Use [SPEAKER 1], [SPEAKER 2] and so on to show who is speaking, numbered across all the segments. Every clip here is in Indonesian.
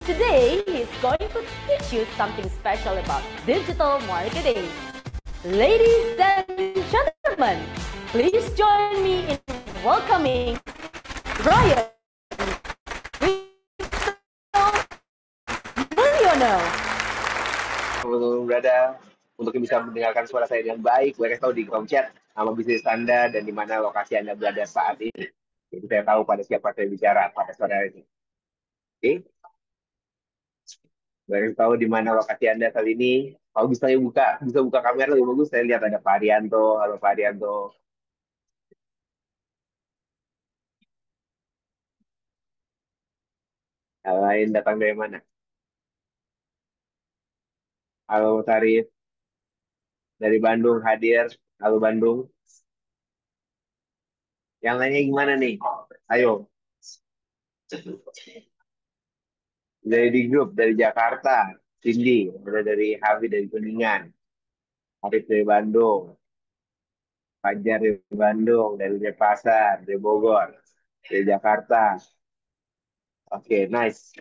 [SPEAKER 1] Today, he's going to teach you something special about digital marketing. Ladies and gentlemen, please join me in welcoming Ryan Mulyono.
[SPEAKER 2] Berada untuk bisa mendengarkan suara saya dengan baik, boleh tahu di kolom chat nama bisnis Anda dan di mana lokasi Anda berada saat ini. Jadi saya tahu pada siapa saya bicara pada sore ini. Oke, boleh tahu di mana lokasi Anda saat ini. Kalau bisa buka kamera lebih bagus. Saya lihat ada Pak Arianto. Halo Pak Arianto. Yang lain datang dari mana? Halo Tarif dari Bandung hadir. Halo Bandung. Yang lainnya gimana nih? Ayo. Dari di grup dari Jakarta. Cindy, ada dari Hafi dari Kuningan. Arif dari Bandung. Fajar dari Bandung, dari Denpasar, dari Bogor, dari Jakarta. Oke, nice.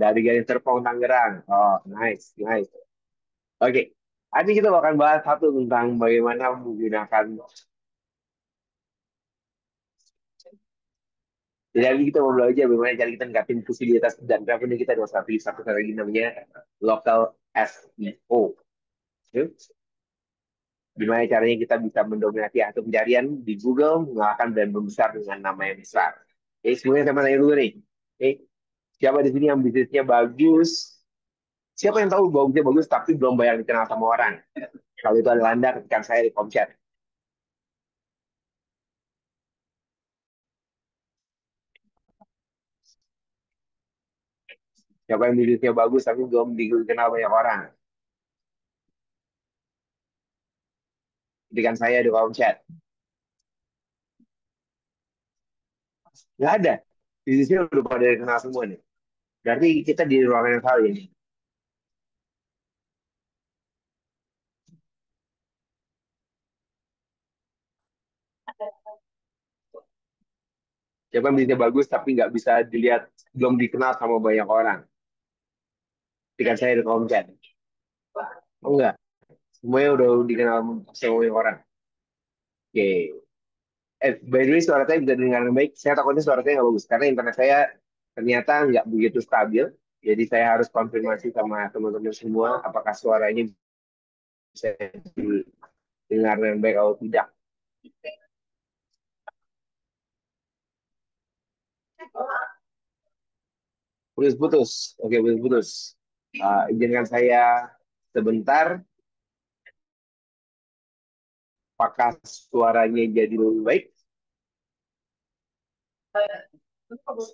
[SPEAKER 2] Dari Gading Serpong, Tangerang. Oh, nice, nice. Oke, hari ini kita akan bahas satu tentang bagaimana menggunakan. Jadi kita mau belajar bagaimana cara kita ningkatin visibilitas dan revenue kita dengan satu lagi namanya local SEO. Gimana caranya kita bisa mendominasi atau pencarian di Google mengalahkan brand besar dengan nama yang besar. Oke, semuanya sama tanya dulu nih. Oke, siapa di sini yang bisnisnya bagus? Siapa yang tahu bagusnya bagus tapi belum banyak dikenal sama orang? Kalau itu adalah Anda, ketikkan saya di kolom chat. Siapa yang bisnisnya bagus tapi belum dikenal banyak orang? Ketikkan saya di kolom chat. Nggak ada. Bisnisnya udah pada dikenal semua nih. Berarti kita di ruangan yang salah ini. Siapa yang bisnisnya bagus tapi nggak bisa dilihat, belum dikenal sama banyak orang? Ketikkan saya di kolom chat. Oh enggak. Semuanya udah dikenal sama banyak orang. Oke. By the way, suara saya bisa dengar dengan baik. Saya takutnya suara saya nggak bagus karena internet saya ternyata nggak begitu stabil. Jadi saya harus konfirmasi sama teman-teman semua apakah suaranya bisa didengar dengan baik atau tidak. Putus-putus. Oke, putus-putus. Izinkan saya sebentar. Apakah suaranya jadi lebih baik?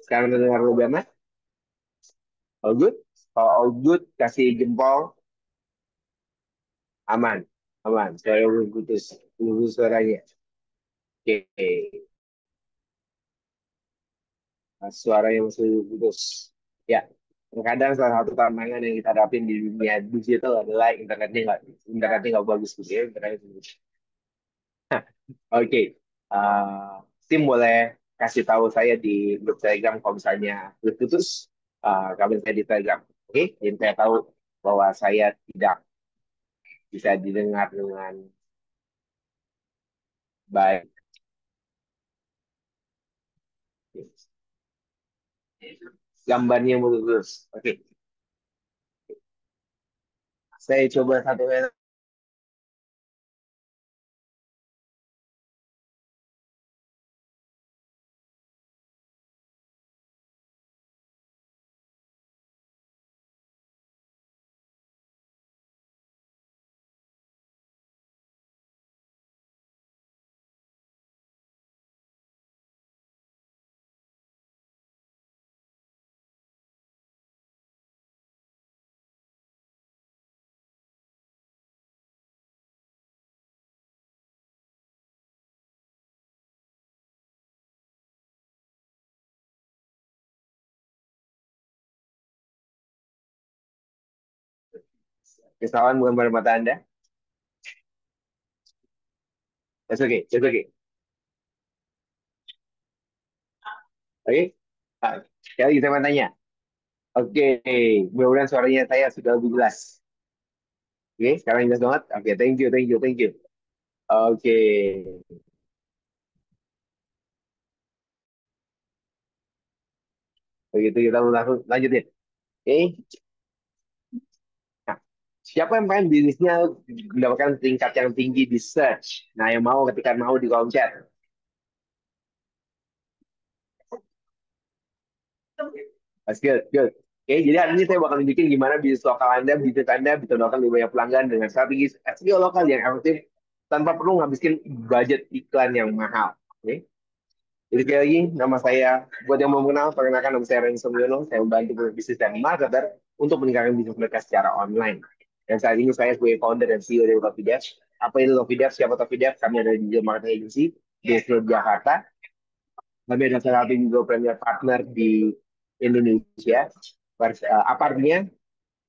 [SPEAKER 2] Sekarang terdengar lebih enak? All good? Kalau all good, kasih jempol. Aman. Aman. Saya belum putus. Putus suaranya. Oke. Suaranya masih putus. Ya, kadang salah satu tantangan yang kita hadapin di dunia digital adalah internetnya nggak bagus gitu ya. Oke. Tim boleh kasih tahu saya di grup Telegram kalau misalnya putus, kabarin saya di Telegram. Oke, jadi saya tahu bahwa saya tidak bisa didengar dengan baik. Gambarnya putus. Oke, saya coba satu. Kesalahan bukan pada mata Anda. That's okay. That's okay. Oke. Sekali lagi saya mau tanya. Oke, mudah-mudahan suaranya saya sudah lebih jelas. Oke, sekarang jelas banget. Oke, thank you, thank you, thank you. Oke, begitu kita langsung lanjutin. Oke, nah, siapa yang pengen bisnisnya mendapatkan tingkat yang tinggi di search? Nah, yang mau ketika mau di kolom chat. That's good, good. Oke, jadi hari ini saya bakal tunjukin gimana bisnis Anda bisa mendapatkan lebih banyak pelanggan dengan strategi SEO lokal yang efektif tanpa perlu ngabisin budget iklan yang mahal. Oke, jadi sekali lagi, nama saya, buat yang mau mengenal, perkenalkan nama saya Renzo Mulyono, saya membantu bisnis dan marketer untuk meningkatkan bisnis mereka secara online. Dan saat ini saya sebagai founder dan CEO dari Topi Dev. Apa itu Topi Dev? Siapa Topi Dev? Kami ada di digital marketing agency di seluruh Jakarta. Kami adalah salah satu juga premier partner di Indonesia. Apa artinya?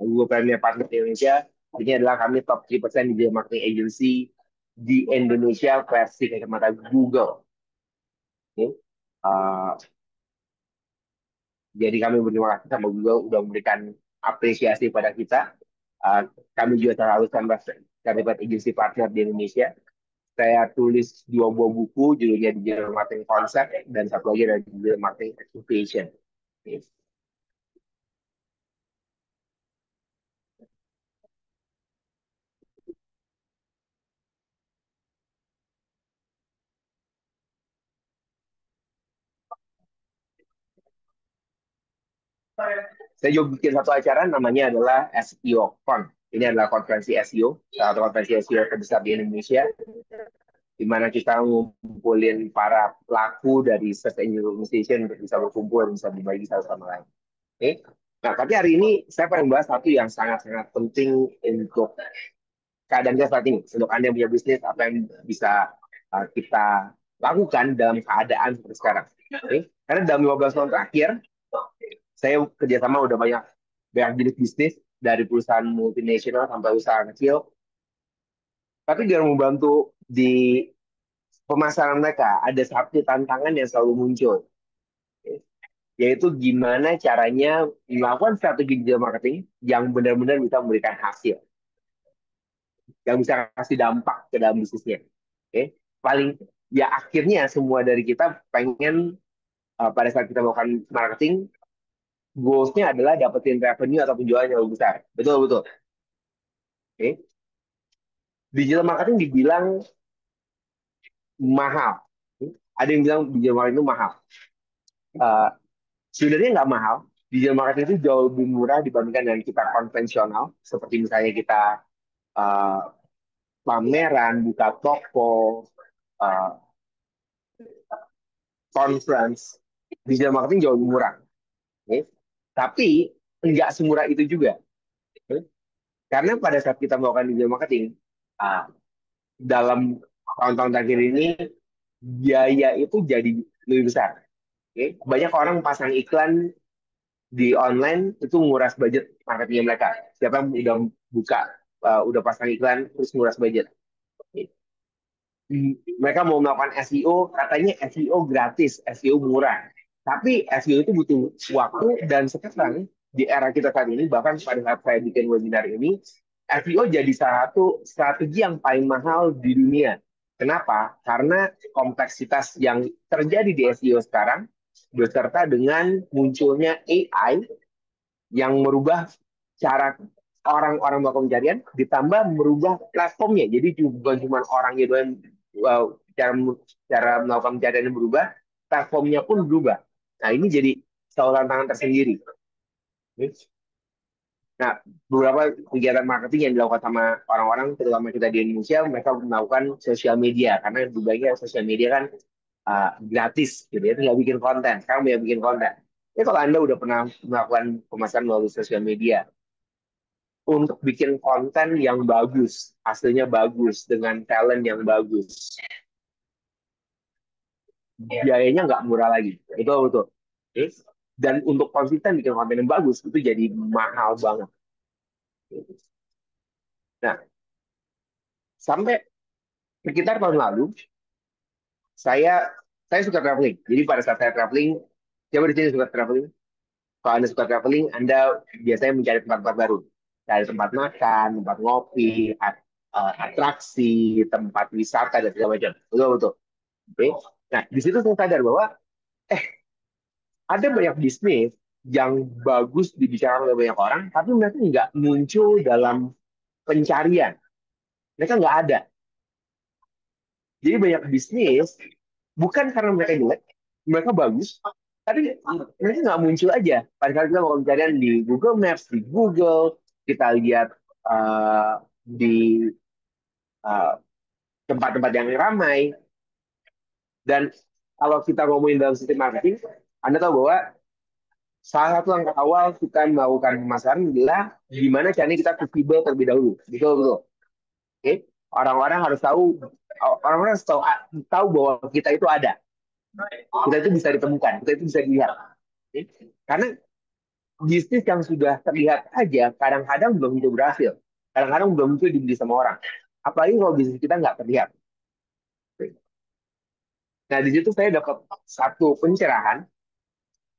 [SPEAKER 2] Google Premier Partner di Indonesia. Ini adalah kami top 3% digital marketing agency di Indonesia versi kacamata Google. Okay. Jadi kami berterima kasih sama Google udah memberikan apresiasi pada kita. Kami juga selalu terlibat agency partner di Indonesia. Saya tulis dua buah buku, judulnya Digital Marketing Concept dan satu lagi adalah Digital Marketing Activation. Saya juga bikin satu acara namanya adalah SEO Con. Ini adalah konferensi SEO, salah satu konferensi SEO terbesar di Indonesia, di mana kita ngumpulin para pelaku dari search engine organization untuk bisa berkumpul dan bisa berbagi satu sama lain. Oke. Nah, tapi hari ini saya pengen bahas satu yang sangat-sangat penting untuk keadaan kita saat ini. Untuk Anda yang punya bisnis, apa yang bisa kita lakukan dalam keadaan seperti sekarang. Oke. Karena dalam 15 tahun terakhir, saya kerjasama udah banyak banyak jenis bisnis dari perusahaan multinasional sampai usaha kecil. Tapi dia membantu di pemasaran mereka ada satu tantangan yang selalu muncul, yaitu gimana caranya melakukan strategi digital marketing yang benar-benar bisa memberikan hasil, yang bisa kasih dampak ke dalam bisnisnya. Oke, paling ya akhirnya semua dari kita pengen pada saat kita melakukan marketing, goals-nya adalah dapetin revenue atau penjualan yang lebih besar. Betul betul. Oke, digital marketing dibilang mahal. Ada yang bilang digital marketing itu mahal. Uh, Sebenarnya nggak mahal. Digital marketing itu jauh lebih murah dibandingkan dengan kita konvensional, seperti misalnya kita uh, pameran, buka toko, uh, conference. Digital marketing jauh lebih murah. Okay? Tapi nggak semurah itu juga. Okay? Karena pada saat kita melakukan digital marketing, uh, dalam tahun-tahun terakhir ini, biaya itu jadi lebih besar. Okay? Banyak orang pasang iklan di online itu nguras budget marketingnya mereka. Siapa yang udah buka, udah pasang iklan terus nguras budget. Mereka mau melakukan SEO, katanya SEO gratis, SEO murah. Tapi SEO itu butuh waktu dan sekarang di era kita saat ini, bahkan pada saat saya bikin webinar ini, SEO jadi salah satu strategi yang paling mahal di dunia. Kenapa? Karena kompleksitas yang terjadi di SEO sekarang beserta dengan munculnya AI yang merubah cara orang-orang melakukan pencarian, ditambah merubah platformnya. Jadi bukan cuma orangnya doang cara cara melakukan pencarian yang berubah, platformnya pun berubah. Nah, ini jadi satu tantangan tersendiri. Nah, beberapa kegiatan marketing yang dilakukan sama orang-orang, terutama kita di Indonesia, mereka melakukan sosial media. Karena berbagai sosial media kan gratis, gitu ya, tinggal bikin konten. Sekarang banyak bikin konten. Ya, kalau Anda udah pernah melakukan pemasaran melalui sosial media, untuk bikin konten yang bagus, hasilnya bagus, dengan talent yang bagus, biayanya nggak murah lagi. Itu betul. Okay? Dan untuk konsisten bikin konten yang bagus, itu jadi mahal banget. Nah, sampai sekitar tahun lalu, saya saya suka traveling. Jadi pada saat saya traveling, siapa di sini suka traveling? Kalau Anda suka traveling, Anda biasanya mencari tempat-tempat baru. Cari tempat makan, tempat ngopi, atraksi, tempat wisata, dan segala macam. Betul, betul. Oke. Nah, di situ saya sadar bahwa eh ada banyak bisnis yang bagus dibicarakan oleh banyak orang, tapi mereka nggak muncul dalam pencarian. Mereka nggak ada. Jadi banyak bisnis, bukan karena mereka jelek, mereka bagus, tapi mereka nggak muncul aja. Padahal kita mau pencarian di Google Maps, di Google, kita lihat di uh, tempat-tempat yang ramai. Dan kalau kita ngomongin dalam sistem marketing, Anda tahu bahwa salah satu langkah awal kita melakukan pemasaran adalah gimana caranya kita visible terlebih dahulu. Betul, betul. Oke, orang-orang harus tahu, orang-orang harus tahu bahwa kita itu ada, kita itu bisa ditemukan, kita itu bisa dilihat. Oke? Karena bisnis yang sudah terlihat aja kadang-kadang belum tentu berhasil, kadang-kadang belum tentu dibeli sama orang. Apalagi kalau bisnis kita nggak terlihat. Nah, di situ saya dapat satu pencerahan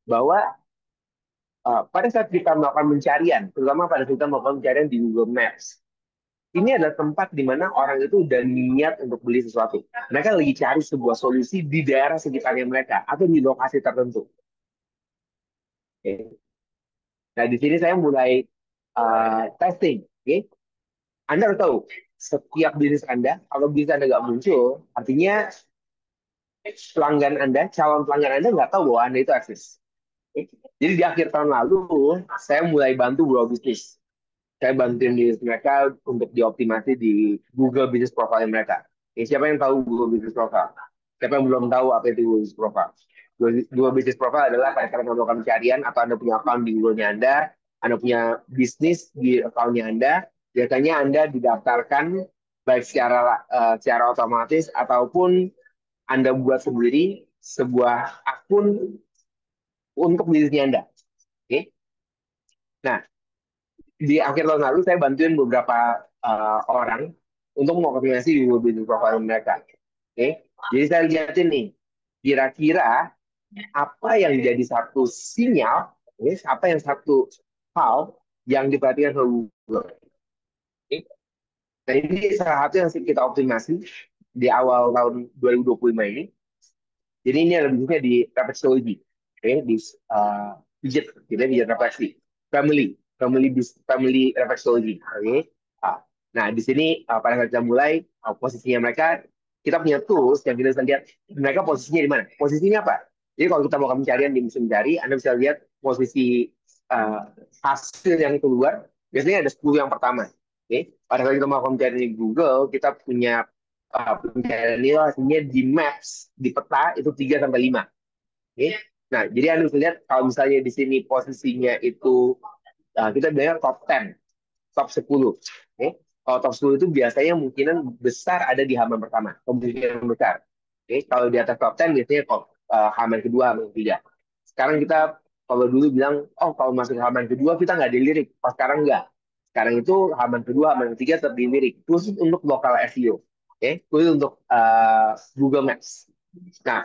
[SPEAKER 2] bahwa pada saat kita melakukan pencarian, terutama pada saat kita melakukan pencarian di Google Maps, ini adalah tempat di mana orang itu udah niat untuk beli sesuatu. Mereka lagi cari sebuah solusi di daerah sekitarnya mereka atau di lokasi tertentu. Oke. Nah, di sini saya mulai testing. Oke. Anda harus tahu, setiap bisnis Anda, kalau bisnis Anda nggak muncul, artinya pelanggan Anda, calon pelanggan Anda nggak tahu bahwa Anda itu eksis. Oke. Jadi di akhir tahun lalu, saya mulai bantu beberapa bisnis. Saya bantuin bisnis mereka untuk dioptimasi di Google Business Profile mereka. Siapa yang tahu Google Business Profile? Siapa yang belum tahu apa itu Google Business Profile? Google Business Profile adalah pada saat Anda melakukan pencarian atau Anda punya account di Google-nya Anda punya bisnis di account-nya biasanya Anda didaftarkan baik secara otomatis ataupun Anda buat sendiri sebuah akun untuk bisnisnya Anda. Oke? Nah, di akhir tahun lalu saya bantuin beberapa orang untuk mengoptimasi Google Business Profile mereka. Oke, jadi saya lihatin nih, kira-kira apa yang jadi satu sinyal, apa yang satu hal yang diperhatikan oleh Google. Oke. Nah, ini salah satu yang kita optimasi di awal tahun 2025 ini. Jadi ini ada bisnisnya di refleksologi, oke, di pijat, kita pijat refleksi, family refleksologi, oke. Ah, Nah, di sini pada saat kita mulai posisinya mereka, kita punya tools yang kita bisa lihat mereka posisinya di mana. Posisinya apa? Jadi kalau kita mau pencarian di mesin mencari, Anda bisa lihat posisi uh, hasil yang keluar. Biasanya ada 10 yang pertama. Oke, pada saat kita mau pencarian di Google, kita punya pencarian ini hasilnya di maps, di peta itu 3 sampai 5. Oke. Nah, jadi Anda bisa lihat kalau misalnya di sini posisinya itu kita bilang top 10, top 10. Oke. Kalau top 10 itu biasanya kemungkinan besar ada di halaman pertama, kemungkinan besar. Oke. Kalau di atas top 10 biasanya halaman kedua, halaman ketiga. Sekarang kita kalau dulu bilang, oh kalau masuk halaman kedua kita nggak dilirik, pas sekarang nggak. Sekarang itu halaman kedua, halaman ketiga tetap dilirik, khusus untuk lokal SEO. Oke, khusus untuk Google Maps. Nah,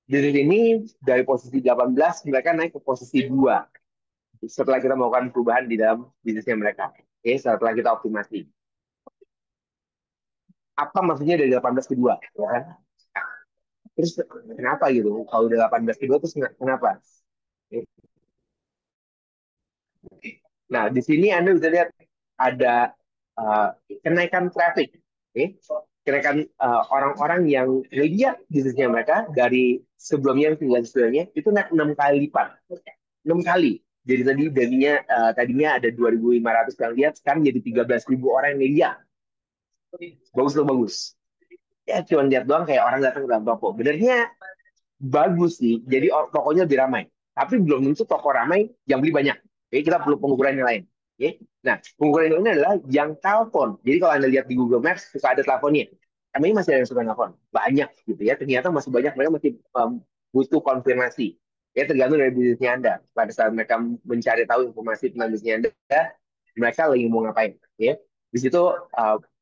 [SPEAKER 2] di sini dari posisi 18 mereka naik ke posisi 2 setelah kita melakukan perubahan di dalam bisnisnya mereka. Oke, setelah kita optimasi. Apa maksudnya dari 18 ke 2? Ya kan? Terus kenapa gitu? Kalau udah 18 ke 2 terus kenapa? Oke. Nah, di sini Anda bisa lihat ada kenaikan traffic. Oke. Kenaikan orang-orang yang lihat bisnisnya mereka dari sebelumnya yang tinggal sebelumnya itu naik 6 kali lipat. 6 kali. Jadi tadinya ada 2.500 yang lihat, sekarang jadi 13.000 orang yang lihat. Bagus loh, bagus. Ya cuma lihat doang kayak orang datang ke dalam toko. Benernya bagus sih. Jadi tokonya lebih ramai. Tapi belum tentu toko ramai yang beli banyak. Oke, kita perlu pengukuran yang lain. Oke. Nah, pengukuran yang ini adalah yang telepon. Jadi kalau Anda lihat di Google Maps suka ada teleponnya. Kami masih ada yang suka telepon. Banyak gitu ya. Ternyata masih banyak mereka masih butuh konfirmasi. Ya tergantung dari bisnisnya Anda. Pada saat mereka mencari tahu informasi tentang bisnisnya Anda, mereka lagi mau ngapain. Ya. Di situ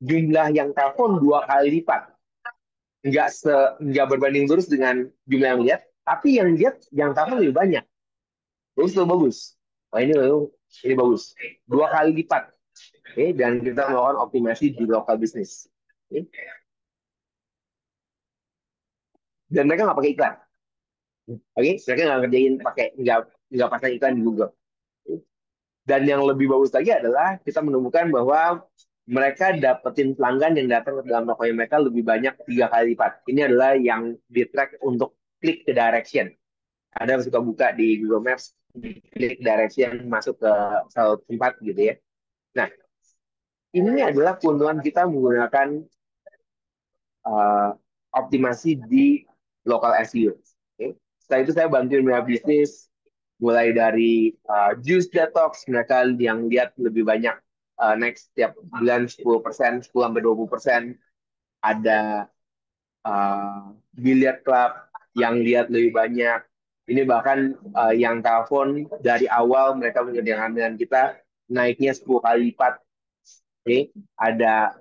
[SPEAKER 2] jumlah yang telepon 2 kali lipat. Nggak berbanding lurus dengan jumlah yang lihat, tapi yang lihat yang telepon lebih banyak. Bagus tuh, bagus. Oh ini bagus. 2 kali lipat. Oke, dan kita melakukan optimasi di lokal bisnis. Oke. Dan mereka nggak pakai iklan. Oke, mereka nggak ngerjain pakai nggak pakai iklan di Google. Dan yang lebih bagus lagi adalah kita menemukan bahwa mereka dapetin pelanggan yang datang ke dalam tokonya mereka lebih banyak 3 kali lipat. Ini adalah yang di track untuk klik ke direction. Anda suka buka di Google Maps, klik direction masuk ke salah satu tempat gitu ya. Nah, ini adalah keuntungan kita menggunakan uh, optimasi di local SEO. Okay. Setelah itu saya bantuin mereka bisnis mulai dari juice detox, mereka yang lihat lebih banyak next setiap bulan 10%, 10-20%. Ada billiard club yang lihat lebih banyak. Ini bahkan yang telepon dari awal mereka mengerjakan dengan kita naiknya 10 kali lipat. Okay. Ada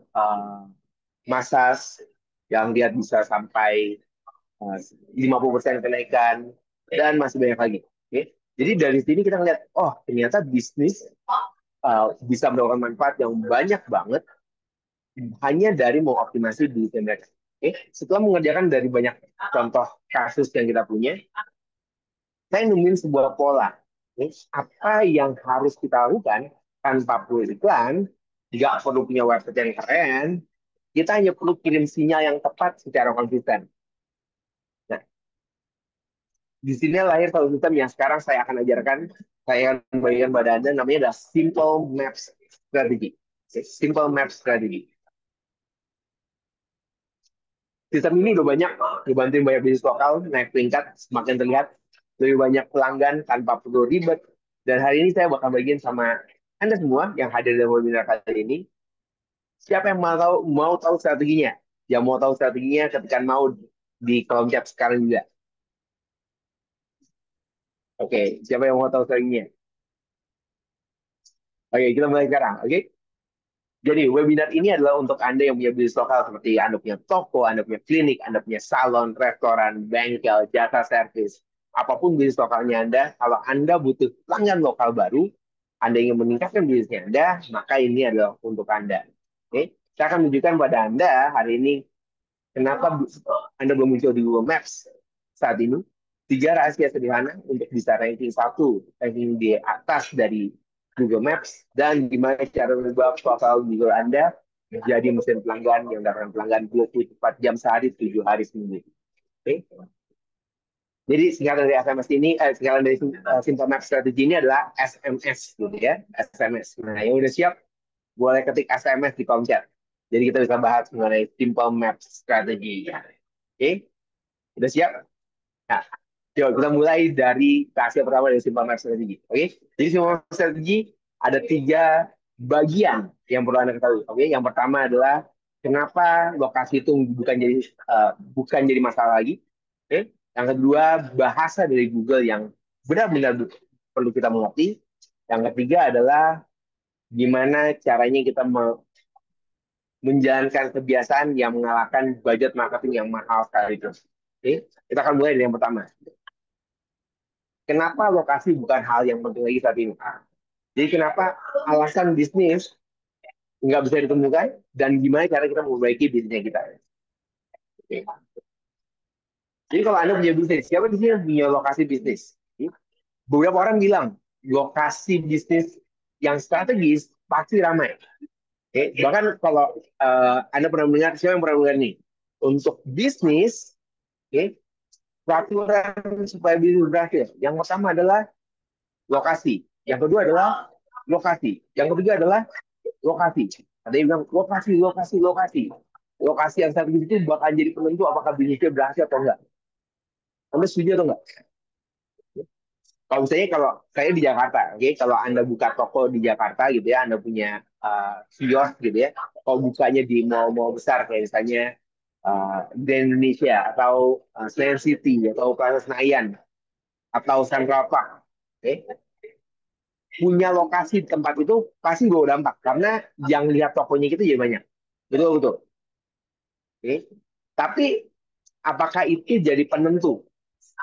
[SPEAKER 2] massage yang lihat bisa sampai 50% kenaikan dan masih banyak lagi. Okay. Jadi dari sini kita ngeliat, oh ternyata bisnis bisa mendapatkan manfaat yang banyak banget hanya dari mengoptimasi di mereka. Okay. Setelah mengerjakan dari banyak contoh kasus yang kita punya, saya nemuin sebuah pola. Okay. Apa yang harus kita lakukan tanpa perlu iklan, nggak perlu punya website yang keren, kita hanya perlu kirim sinyal yang tepat secara konsisten. Nah, di sini lahir satu sistem yang sekarang saya akan ajarkan, saya akan bagikan pada Anda, namanya adalah Simple Maps Strategy. Simple Maps Strategy. Sistem ini udah banyak dibantuin banyak bisnis lokal, naik peringkat, semakin terlihat lebih banyak pelanggan tanpa perlu ribet. Dan hari ini saya bakal bagiin sama Anda semua yang hadir dalam webinar kali ini. Siapa yang mau tahu strateginya? Yang mau tahu strateginya ketika mau di kolom chat sekarang juga. Oke, siapa yang mau tahu strateginya? Oke, kita mulai sekarang. Oke. Jadi webinar ini adalah untuk Anda yang punya bisnis lokal seperti Anda punya toko, Anda punya klinik, Anda punya salon, restoran, bengkel, jasa servis. Apapun bisnis lokalnya Anda, kalau Anda butuh pelanggan lokal baru, Anda ingin meningkatkan bisnisnya Anda, maka ini adalah untuk Anda. Oke, saya akan menunjukkan pada Anda hari ini kenapa Anda belum muncul di Google Maps saat ini. 3 rahasia sederhana untuk bisa ranking 1, ranking di atas dari Google Maps, dan gimana cara mengubah profil Google Anda menjadi mesin pelanggan yang dapat pelanggan 24 jam sehari, 7 hari seminggu. Oke. Jadi singkatan dari SMS ini, singkatan dari Simple Map Strategy ini adalah SMS, gitu ya, SMS. Nah, yang udah siap, boleh ketik SMS di kolom chat. Jadi kita bisa bahas mengenai Simple Map Strategy. Oke, udah siap? Nah, coba kita mulai dari rahasia pertama dari Simple Map Strategy. Oke, jadi Simple Map Strategy ada 3 bagian yang perlu Anda ketahui. Oke, yang pertama adalah kenapa lokasi itu bukan jadi masalah lagi. Oke, yang kedua bahasa dari Google yang benar-benar perlu kita mengerti. Yang ketiga adalah gimana caranya kita menjalankan kebiasaan yang mengalahkan budget marketing yang mahal sekali itu. Oke, kita akan mulai dari yang pertama. Kenapa lokasi bukan hal yang penting lagi saat ini? Jadi kenapa alasan bisnis nggak bisa ditemukan dan gimana cara kita memperbaiki bisnisnya kita? Oke. Jadi kalau Anda punya bisnis, siapa di sini yang punya lokasi bisnis? Beberapa orang bilang lokasi bisnis yang strategis pasti ramai. Oke. Bahkan kalau Anda pernah mendengar, siapa yang pernah mendengar nih? Untuk bisnis, oke, peraturan supaya bisnis berhasil. Yang pertama adalah lokasi. Yang kedua adalah lokasi. Yang ketiga adalah lokasi. Ada yang bilang lokasi, lokasi, lokasi. Lokasi yang strategis itu bakal jadi penentu apakah bisnisnya berhasil atau enggak. Anda setuju atau enggak? Kalau misalnya kalau saya di Jakarta, oke, okay? Kalau Anda buka toko di Jakarta gitu ya, Anda punya kios gitu ya, kalau bukanya di mall-mall besar kayak misalnya di Indonesia atau Senayan City atau Plaza Senayan atau Central Park, oke, okay? Punya lokasi di tempat itu pasti bawa dampak karena yang lihat tokonya kita jadi banyak, betul betul, oke. Okay? Tapi apakah itu jadi penentu?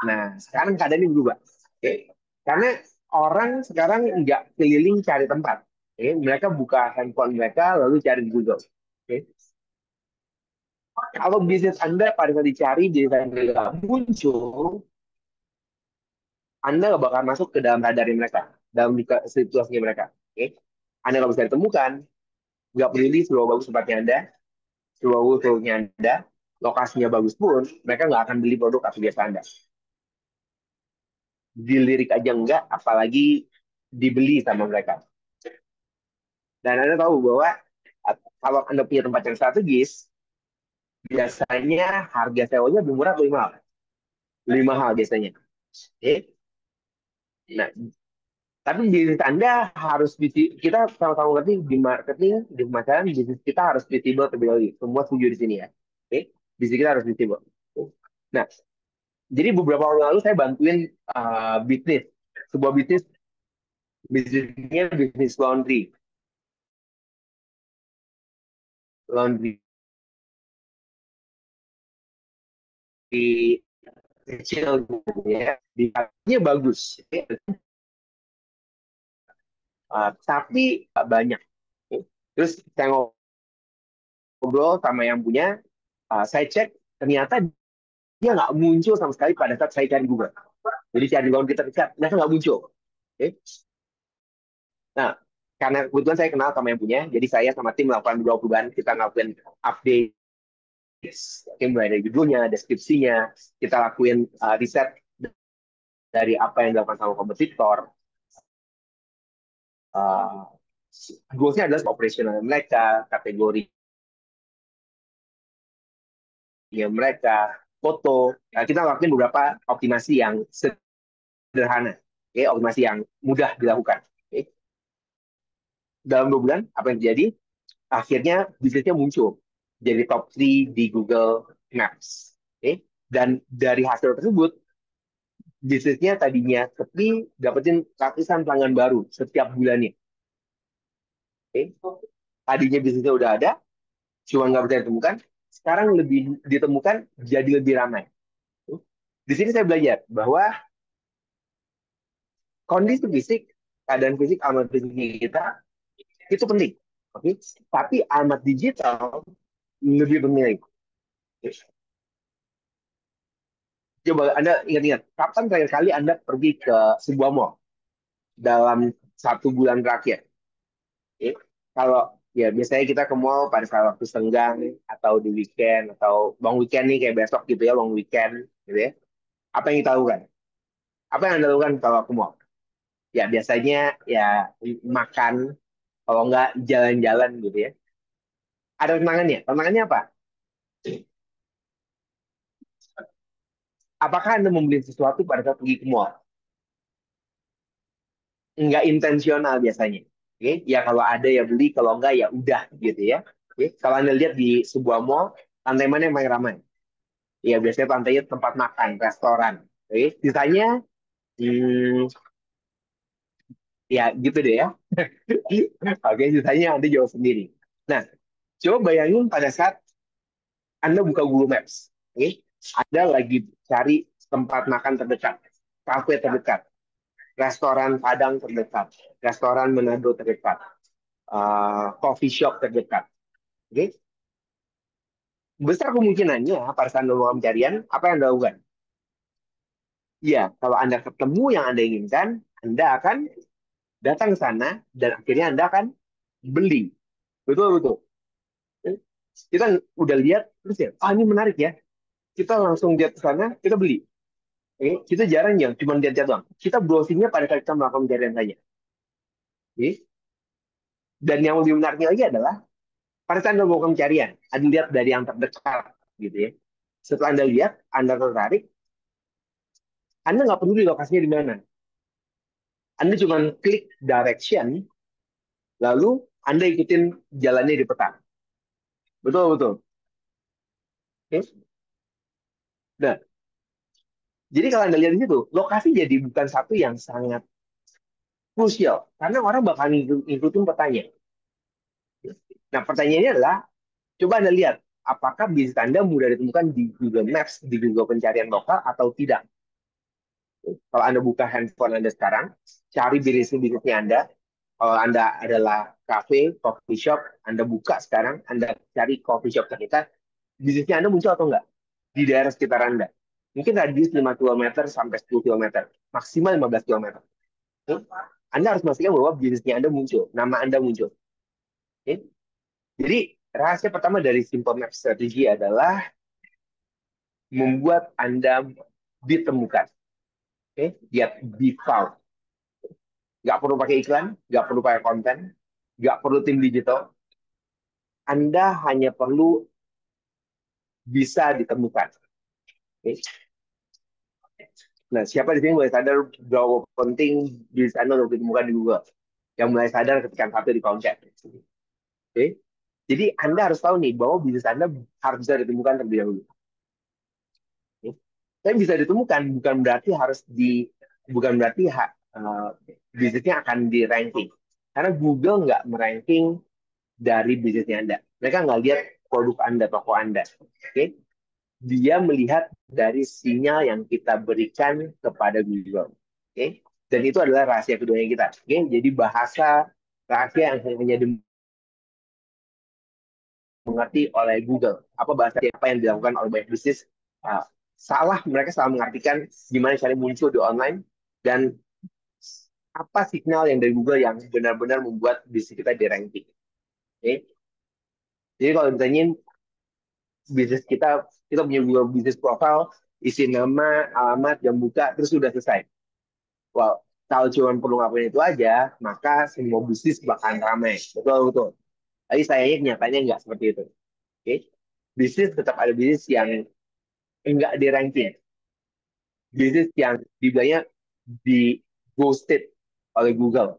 [SPEAKER 2] Nah, sekarang keadaannya berubah. Oke. Karena orang sekarang nggak keliling cari tempat. Oke? Mereka buka handphone mereka lalu cari di Google. Oke? Kalau bisnis Anda pada saat dicari, bisnis Anda nggak muncul, Anda nggak bakal masuk ke dalam radar mereka, dalam situasi mereka. Oke? Anda nggak bisa ditemukan, nggak peduli seberapa bagus tempatnya Anda, seberapa bagus produknya Anda, lokasinya bagus pun, mereka nggak akan beli produk atau jasa Anda. Dilirik aja enggak, apalagi dibeli sama mereka. Dan Anda tahu bahwa kalau Anda punya tempat yang strategis, biasanya harga sewanya lebih murah atau lebih mahal? Lebih mahal biasanya. Oke? Nah, tapi bisnis Anda harus kita sama-sama ngerti di marketing, di pemasaran, bisnis kita harus visible terlebih dahulu. Semua setuju di sini ya. Oke? Bisnis kita harus visible. Nah, jadi beberapa waktu lalu saya bantuin bisnis, sebuah bisnisnya bisnis laundry, laundry kecil gitu ya, di bagus, tapi nggak banyak. Terus saya ngobrol sama yang punya, saya cek ternyata dia nggak muncul sama sekali pada saat saya cari Google. Jadi cari laundry terdekat, mereka nggak muncul. Oke? Nah, karena kebetulan saya kenal sama yang punya, jadi saya sama tim melakukan beberapa perubahan. Kita ngelakuin update, tim mulai dari judulnya, deskripsinya, kita lakuin riset dari apa yang dilakukan sama kompetitor. Uh, Goalsnya adalah operasional mereka, kategori mereka, foto. Nah, kita lakukan beberapa optimasi yang sederhana, okay? Optimasi yang mudah dilakukan. Okay? Dalam 2 bulan, apa yang terjadi? Akhirnya bisnisnya muncul jadi top 3 di Google Maps. Okay? Dan dari hasil tersebut, bisnisnya tadinya sepi, dapetin ratusan pelanggan baru setiap bulannya. Okay? Tadinya bisnisnya udah ada, cuma nggak bisa ditemukan. Sekarang lebih ditemukan, jadi lebih ramai. Di sini saya belajar bahwa kondisi fisik, keadaan fisik, alamat fisik kita itu penting. Oke, tapi alamat digital lebih penting. Coba Anda ingat-ingat, kapan terakhir kali Anda pergi ke sebuah mall dalam 1 bulan terakhir? Oke, kalau ya biasanya kita ke mall pada saat waktu senggang atau di weekend atau long weekend nih kayak besok gitu ya, long weekend gitu ya. Apa yang kita lakukan? Apa yang Anda lakukan kalau ke mall? Ya biasanya ya makan, kalau nggak jalan-jalan gitu ya. Ada tantangannya. Tantangannya apa? Apakah Anda membeli sesuatu pada saat pergi ke mall? Nggak intensional biasanya. Oke, ya kalau ada ya beli, kalau enggak ya udah gitu ya. Oke, kalau Anda lihat di sebuah mall, lantai mana yang paling ramai? Ya biasanya lantainya tempat makan, restoran. Oke, sisanya hmm, ya gitu deh ya. Oke, sisanya Anda jawab sendiri. Nah, coba bayangin pada saat Anda buka Google Maps. Oke, Anda lagi cari tempat makan terdekat, kafe terdekat, restoran Padang terdekat, restoran Manado terdekat, coffee shop terdekat. Oke, besar kemungkinannya pada saat Anda melakukan pencarian, apa yang Anda lakukan? Ya, kalau Anda ketemu yang Anda inginkan, Anda akan datang ke sana dan akhirnya Anda akan beli. Betul, betul. Kita udah lihat, terus ya, ini menarik ya. Kita langsung lihat ke sana, kita beli. Oke, kita jarang yang cuma lihat-lihat doang. Kita browsingnya pada saat kita melakukan pencarian saja. Oke. Dan yang lebih menariknya lagi adalah pada saat Anda melakukan pencarian, Anda lihat dari yang terdekat, gitu ya. Setelah Anda lihat, Anda tertarik, Anda nggak peduli lokasinya di mana. Anda cuma klik direction, lalu Anda ikutin jalannya di peta. Betul, betul. Oke. Nah, jadi kalau Anda lihat di situ, lokasi jadi bukan satu yang sangat krusial. Karena orang bakal ngikutin petanya. Nah, pertanyaannya adalah, coba Anda lihat, apakah bisnis Anda mudah ditemukan di Google Maps, di Google pencarian lokal, atau tidak? Kalau Anda buka handphone Anda sekarang, cari bisnisnya Anda. Kalau Anda adalah cafe, coffee shop, Anda buka sekarang, Anda cari coffee shop terdekat, bisnisnya Anda muncul atau enggak? Di daerah sekitar Anda. Mungkin radius 5 km sampai 10 km, maksimal 15 km. Anda harus memastikan bahwa bisnisnya Anda muncul, nama Anda muncul. Jadi, rahasia pertama dari Simple Map Strategy adalah membuat Anda ditemukan. Get be found. Nggak perlu pakai iklan, nggak perlu pakai konten, nggak perlu tim digital. Anda hanya perlu bisa ditemukan. Okay? Nah, siapa di sini mulai sadar bahwa penting bisnis Anda untuk ditemukan di Google? Yang mulai sadar ketika satu di konten. Okay? Jadi Anda harus tahu nih bahwa bisnis Anda harus bisa ditemukan terlebih dahulu. Okay? Tapi bisa ditemukan bukan berarti bisnisnya akan di ranking. Karena Google nggak meranking dari bisnisnya Anda. Mereka nggak lihat produk Anda, toko Anda. Okay? Dia melihat dari sinyal yang kita berikan kepada Google. Okay? Dan itu adalah rahasia keduanya kita. Okay? Jadi bahasa rahasia yang hanya dimengerti oleh Google. Apa yang dilakukan oleh banyak bisnis. Uh, mereka salah mengartikan gimana cara muncul di online dan apa signal yang dari Google yang benar-benar membuat bisnis kita di ranking. Okay? Jadi kalau ditanyain bisnis kita punya Google Business Profile, isi nama, alamat, jam buka, terus sudah selesai. Well, kalau cuma perlu ngelakuin itu aja, maka semua bisnis bakal ramai. Betul, betul. Tapi sayangnya nyatanya nggak seperti itu. Okay? Bisnis tetap ada bisnis yang enggak di ranking. Bisnis yang dibilangnya di ghosted oleh Google.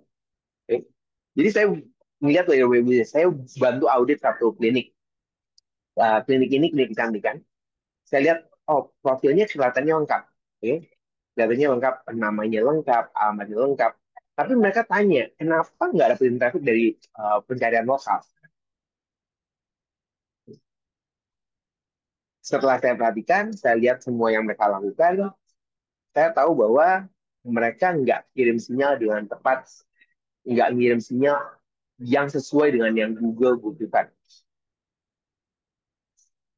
[SPEAKER 2] Okay? Jadi saya melihat dari bisnis, saya bantu audit satu klinik. Klinik ini klinik kecantikan. Saya lihat, oh profilnya kelihatannya lengkap. Okay? Kelihatannya lengkap, namanya lengkap, alamatnya lengkap. Tapi mereka tanya, kenapa nggak dapetin traffic dari pencarian lokal? Setelah saya perhatikan, saya lihat semua yang mereka lakukan, saya tahu bahwa mereka nggak kirim sinyal dengan tepat, nggak ngirim sinyal yang sesuai dengan yang Google butuhkan.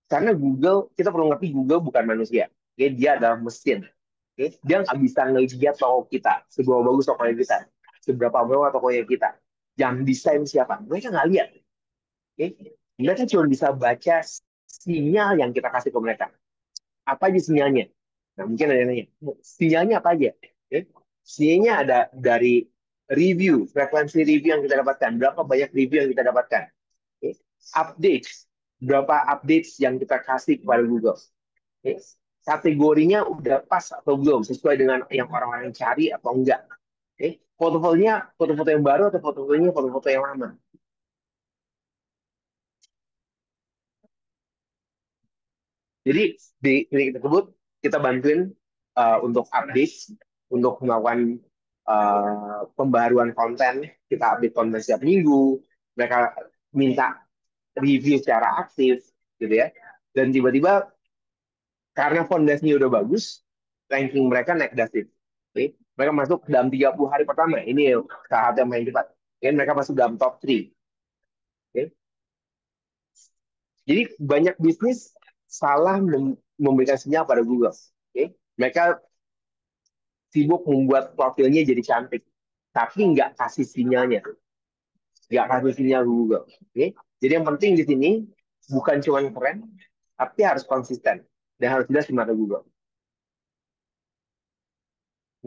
[SPEAKER 2] Karena Google, kita perlu ngerti Google bukan manusia. Okay? Dia adalah mesin. Okay? Dia nggak bisa ngelihat toko kita, seberapa bagus tokonya kita, seberapa mewah tokonya kita. Yang desain siapa? Mereka nggak lihat. Okay? Mereka cuma bisa baca sinyal yang kita kasih ke mereka. Apa aja sinyalnya? Nah, mungkin ada yang nanya, sinyalnya apa aja? Okay? Sinyalnya ada dari review, frekuensi review yang kita dapatkan, berapa banyak review yang kita dapatkan. Okay? Updates, berapa updates yang kita kasih kepada Google. Okay? Kategorinya udah pas atau belum, sesuai dengan yang orang-orang cari atau enggak. Okay? Foto-fotonya, foto-foto yang baru atau foto-fotonya foto-foto yang lama. Jadi di klinik tersebut kita bantuin untuk update, untuk melakukan pembaruan konten. Kita update konten setiap minggu. Mereka minta review secara aktif, gitu ya. Dan tiba-tiba karena fondasinya udah bagus, ranking mereka naik drastis. Okay? Mereka masuk dalam 30 hari pertama. Ini saat yang main cepat. Okay? Mereka masuk dalam top 3. Okay? Jadi banyak bisnis salah memberikan sinyal pada Google. Okay? Mereka sibuk membuat profilnya jadi cantik, tapi nggak kasih sinyalnya, nggak kasih sinyal Google. Okay? Jadi yang penting di sini bukan cuma keren, tapi harus konsisten dan harus jelas di mata Google.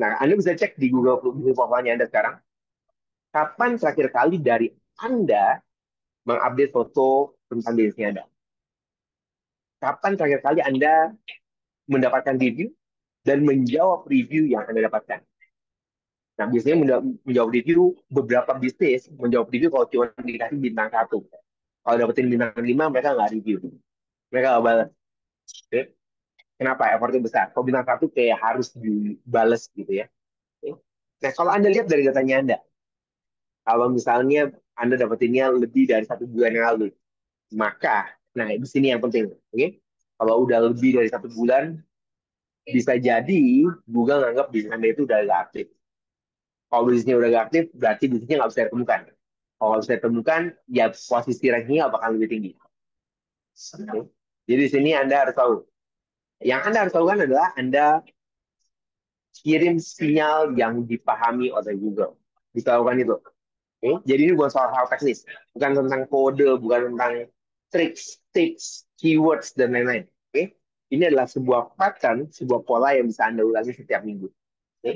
[SPEAKER 2] Nah, Anda bisa cek di Google Business Profile-nya Anda sekarang. Kapan terakhir kali dari Anda mengupdate foto tentang bisnisnya Anda? Kapan terakhir kali Anda mendapatkan review dan menjawab review yang Anda dapatkan? Nah, biasanya menjawab review, beberapa bisnis menjawab review kalau cuma dikasih bintang 1. Kalau dapetin bintang 5, mereka nggak review. Mereka nggak balas. Oke? Kenapa? Effortnya besar. Kalau bintang 1 kayak harus dibales gitu ya. Oke? Nah, kalau Anda lihat dari datanya Anda, kalau misalnya Anda dapetinnya lebih dari 1 bulan yang lalu, maka, nah di sini yang penting. Oke? Kalau udah lebih dari 1 bulan, bisa jadi Google nganggap bisnis Anda itu udah gak aktif. Kalau bisnisnya udah gak aktif, berarti bisnisnya nggak bisa ditemukan. Kalau nggak bisa ditemukan, ya posisi rankingnya bakal lebih tinggi. Oke. Jadi di sini Anda harus tahu. Yang Anda harus tahu kan adalah Anda kirim sinyal yang dipahami oleh Google. Bisa lakukan itu. Oke? Jadi ini bukan soal hal teknis. Bukan tentang kode, bukan tentang tips, keywords, dan lain-lain. Oke? Ini adalah sebuah pattern, sebuah pola yang bisa Anda ulangi setiap minggu. Oke?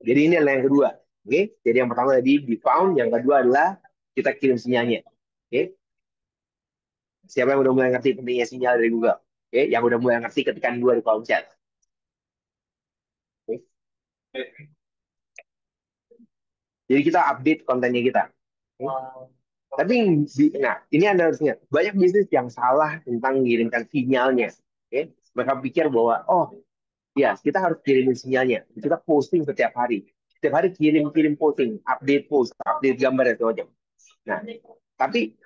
[SPEAKER 2] Jadi ini adalah yang kedua. Oke? Jadi yang pertama tadi di found, yang kedua adalah kita kirim sinyalnya. Oke? Siapa yang udah mulai ngerti pentingnya sinyal dari Google? Oke? Yang udah mulai ngerti ketika dua di kolom chat. Oke? Jadi kita update kontennya kita. Oke? Tapi nah ini Anda harus ingat, banyak bisnis yang salah tentang mengirimkan sinyalnya. Oke? Mereka pikir bahwa oh ya kita harus kirimin sinyalnya. Kita posting setiap hari. Setiap hari kirim-kirim posting, update post, update gambar dan segala macam. Nah, tapi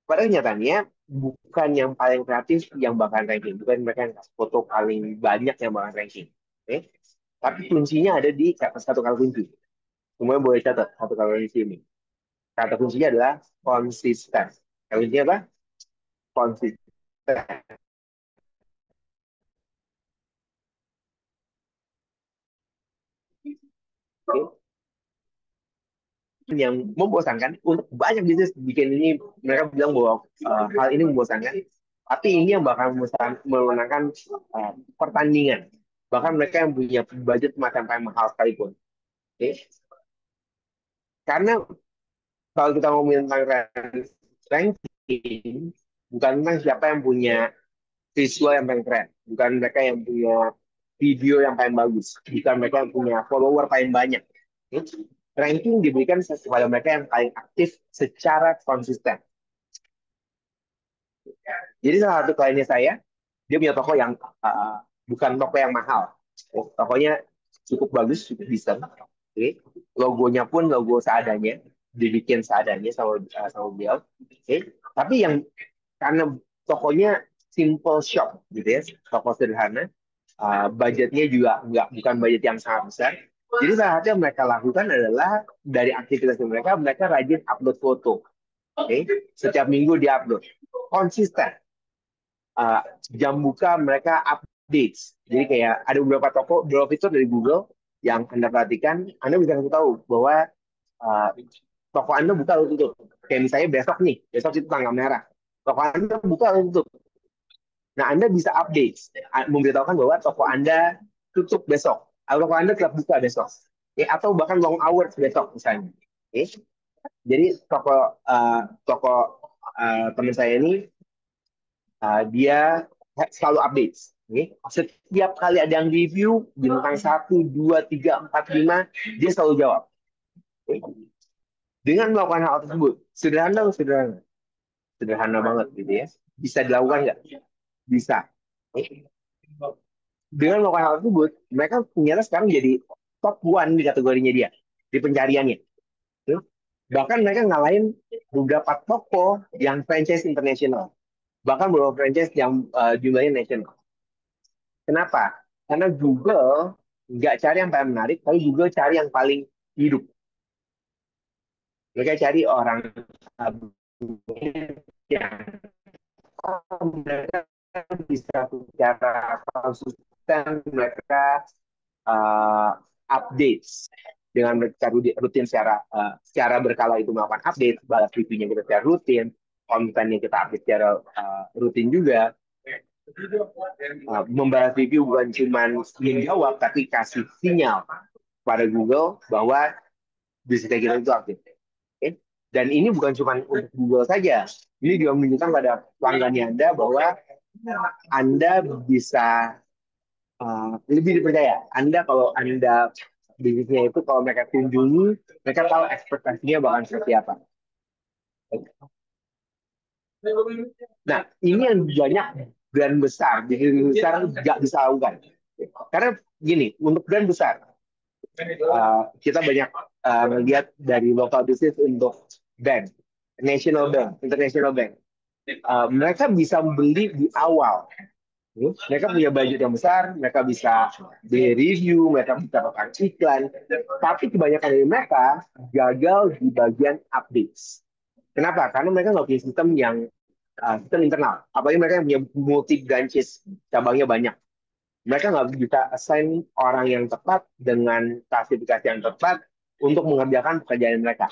[SPEAKER 2] pada kenyataannya bukan yang paling kreatif yang bakal ranking, bukan mereka yang kasih foto paling banyak yang bakal ranking. Oke? Tapi kuncinya ada di satu kata kunci. Semuanya boleh catat satu kata kunci ini. Kata kuncinya adalah konsisten. Kata kuncinya apa? Konsisten. Oke? Yang membosankan untuk banyak bisnis bikin ini, mereka bilang bahwa hal ini membosankan, tapi ini yang bakal memenangkan pertandingan, bahkan mereka yang punya budget macam yang mahal sekalipun. Oke? Karena kalau kita ngomongin tentang ranking, bukan tentang siapa yang punya visual yang paling keren, bukan mereka yang punya video yang paling bagus, bukan mereka yang punya follower paling banyak. Oke? Ranking diberikan kepada mereka yang paling aktif secara konsisten. Jadi salah satu kliennya saya, dia punya toko yang bukan toko yang mahal. Tokonya cukup bagus, cukup decent. Oke. Logonya pun logo seadanya, dibikin seadanya sama beliau. Oke. Tapi yang karena tokonya simple shop gitu ya, toko sederhana, budgetnya juga bukan budget yang sangat besar. Jadi salah satu yang mereka lakukan adalah dari aktivitas mereka, mereka rajin upload foto. Oke. Setiap minggu dia upload. Konsisten. uh, jam buka mereka updates. Jadi kayak ada beberapa toko, beberapa fitur dari Google yang Anda perhatikan, Anda bisa kasih tahu bahwa uh, toko Anda buka atau tutup. Kayak misalnya besok nih, besok itu tanggal merah. Toko Anda buka atau tutup. Nah, Anda bisa update, memberitahukan bahwa toko Anda tutup besok, atau toko Anda tetap buka besok. Atau bahkan long hours besok misalnya. Jadi toko teman saya ini dia selalu update. Okay? Setiap kali ada yang review bintang 1, 2, 3, 4, 5, dia selalu jawab. Okay? Dengan melakukan hal tersebut, sederhana, sederhana, sederhana banget gitu ya. Bisa dilakukan nggak? Bisa. Okay? Dengan melakukan hal tersebut, mereka ternyata sekarang jadi top one di kategorinya dia, di pencariannya. Okay? Bahkan mereka ngalahin beberapa toko yang franchise internasional. Bahkan beberapa franchise yang jumlahnya nasional. Kenapa? Karena Google nggak cari yang paling menarik, tapi Google cari yang paling hidup. Mereka cari orang yang mereka bisa secara konsisten mereka updates dengan mereka rutin secara berkala itu melakukan update, balas reviewnya kita secara rutin, kontennya kita update secara rutin juga. Membalas review bukan cuma menjawab, tapi kasih sinyal pada Google bahwa bisnis kita itu aktif. Okay? Dan ini bukan cuma untuk Google saja. Ini juga menunjukkan pada pelanggannya Anda bahwa Anda bisa lebih dipercaya. Kalau Anda bisnisnya itu, kalau mereka kunjungi, mereka tahu ekspektasinya bakal seperti apa. Nah, ini yang banyak brand besar, bisnis besar nggak bisa lakukan. Karena gini, untuk brand besar, kita banyak melihat dari local business untuk bank, national bank, international bank. Mereka bisa beli di awal. Mereka punya budget yang besar, mereka bisa beli review, mereka bisa pakai iklan. Tapi kebanyakan dari mereka gagal di bagian updates. Kenapa? Karena mereka nggak punya sistem yang sistem internal. Apalagi mereka yang punya multi branches, cabangnya banyak. Mereka nggak bisa assign orang yang tepat dengan klasifikasi yang tepat untuk mengerjakan pekerjaan mereka.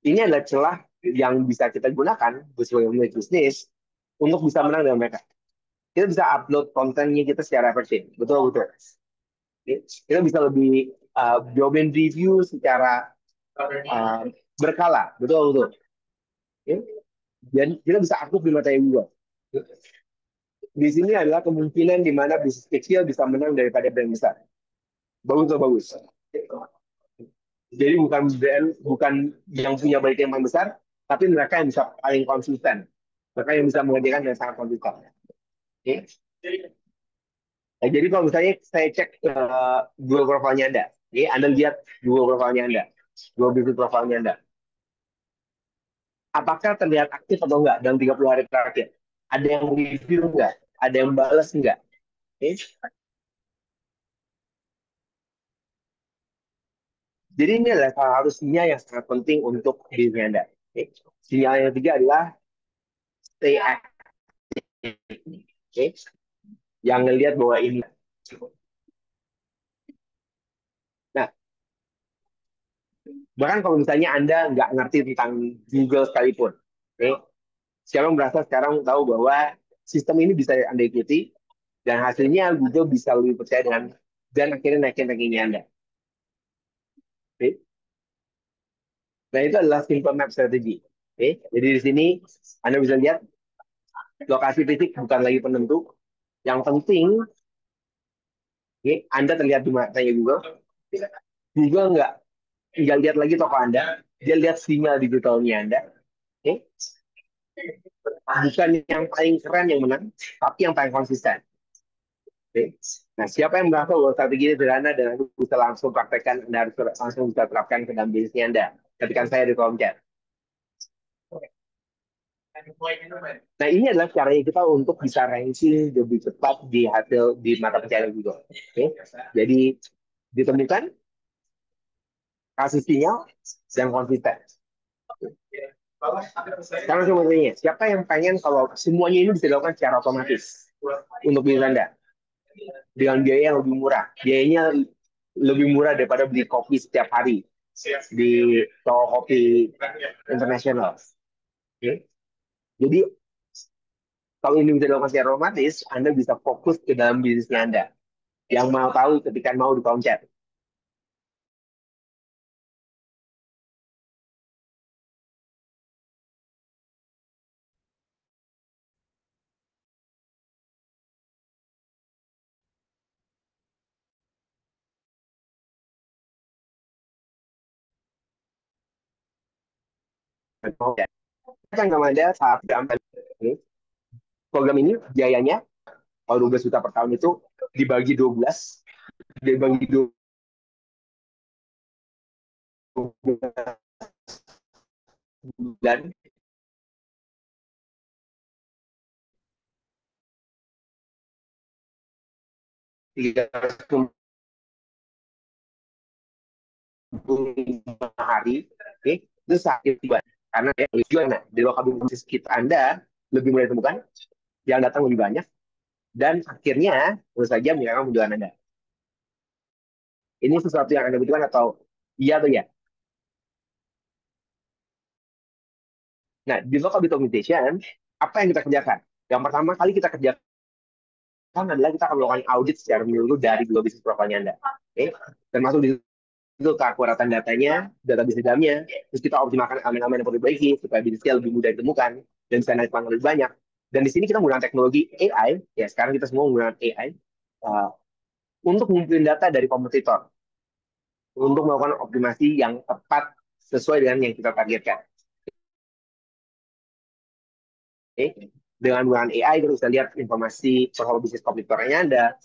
[SPEAKER 2] Ini adalah celah yang bisa kita gunakan sebagai pemilik bisnis untuk bisa menang dengan mereka. Kita bisa upload kontennya kita secara efektif. Betul, betul. Kita bisa lebih jawabin review secara uh, berkala. Betul, betul. Dan kita bisa aktif di mata Google. Di sini adalah kemungkinan di mana bisnis kecil bisa menang daripada brand besar. Bagus atau bagus? Jadi bukan brand, bukan yang punya budget yang paling besar, tapi mereka yang bisa paling konsisten. Mereka yang bisa mengerjakan dengan sangat konsisten. Oke? Nah, jadi kalau misalnya saya cek Google profilnya Anda, ya, Anda lihat Google profilnya Anda, Google business profilnya Anda. Apakah terlihat aktif atau enggak dalam 30 hari terakhir? Ada yang review enggak? Ada yang balas enggak? Oke? Jadi ini adalah salah satu sinyal yang sangat penting untuk diri Anda. Oke? Sinyal yang ketiga adalah stay active. Oke? Yang ngelihat bahwa ini. Nah, bahkan kalau misalnya Anda nggak ngerti tentang Google sekalipun, oke? Sekarang merasa sekarang tahu bahwa sistem ini bisa Anda ikuti dan hasilnya Google bisa lebih percaya dengan dan akhirnya naikin rankingnya Anda. Oke? Nah, itu adalah simple map strategy. Oke? Jadi di sini Anda bisa lihat lokasi titik bukan lagi penentu. Yang penting, oke, Anda terlihat di matanya Google. Google nggak lihat lagi toko Anda, dia lihat sinyal digitalnya Anda. Oke? Bukan yang paling keren yang menang, tapi yang paling konsisten. Oke? Nah, siapa yang merasa bahwa strategi ini sederhana dan bisa langsung praktekkan, Anda harus langsung bisa terapkan ke dalam bisnisnya Anda. Ketika saya di kolom chat. Nah, ini adalah caranya kita untuk bisa ranking lebih cepat di hasil di mata pencarian Google. Oke? Jadi ditemukan, kasih sinyal, dan konsisten. Sekarang saya mau tanya, siapa yang pengen kalau semuanya ini bisa dilakukan secara otomatis untuk bisnis Anda dengan biaya yang lebih murah? Biayanya lebih murah daripada beli kopi setiap hari di toko kopi internasional. Oke? Jadi kalau ini bisa dilakukan secara otomatis, Anda bisa fokus ke dalam bisnisnya Anda. Yang mau tahu ketika mau di kolom chat. Kan sama Anda saat gampang. Program ini biayanya kalau 12 juta per tahun itu dibagi 12, dibagi 12 bulan, 365 hari, oke, itu sakit tiba. Karena ya, tujuan di lokal bisnis kita Anda lebih mudah ditemukan, yang datang lebih banyak, dan akhirnya tentu saja mereka menjual Anda. Ini sesuatu yang Anda butuhkan atau iya atau ya? Nah, di local documentation, apa yang kita kerjakan? Yang pertama kali kita kerjakan adalah kita akan melakukan audit secara menyeluruh dari dua bisnis profilnya Anda. Oke? Termasuk di itu keakuratan datanya, database di dalamnya, terus kita optimalkan elemen-elemen yang perlu diperbaiki supaya bisnisnya lebih mudah ditemukan dan bisa naik lebih banyak. Dan di sini kita menggunakan teknologi AI, ya sekarang kita semua menggunakan AI untuk mengumpulkan data dari kompetitor untuk melakukan optimasi yang tepat sesuai dengan yang kita targetkan. Oke? Dengan menggunakan AI kita bisa lihat informasi performa bisnis kompetitornya Anda,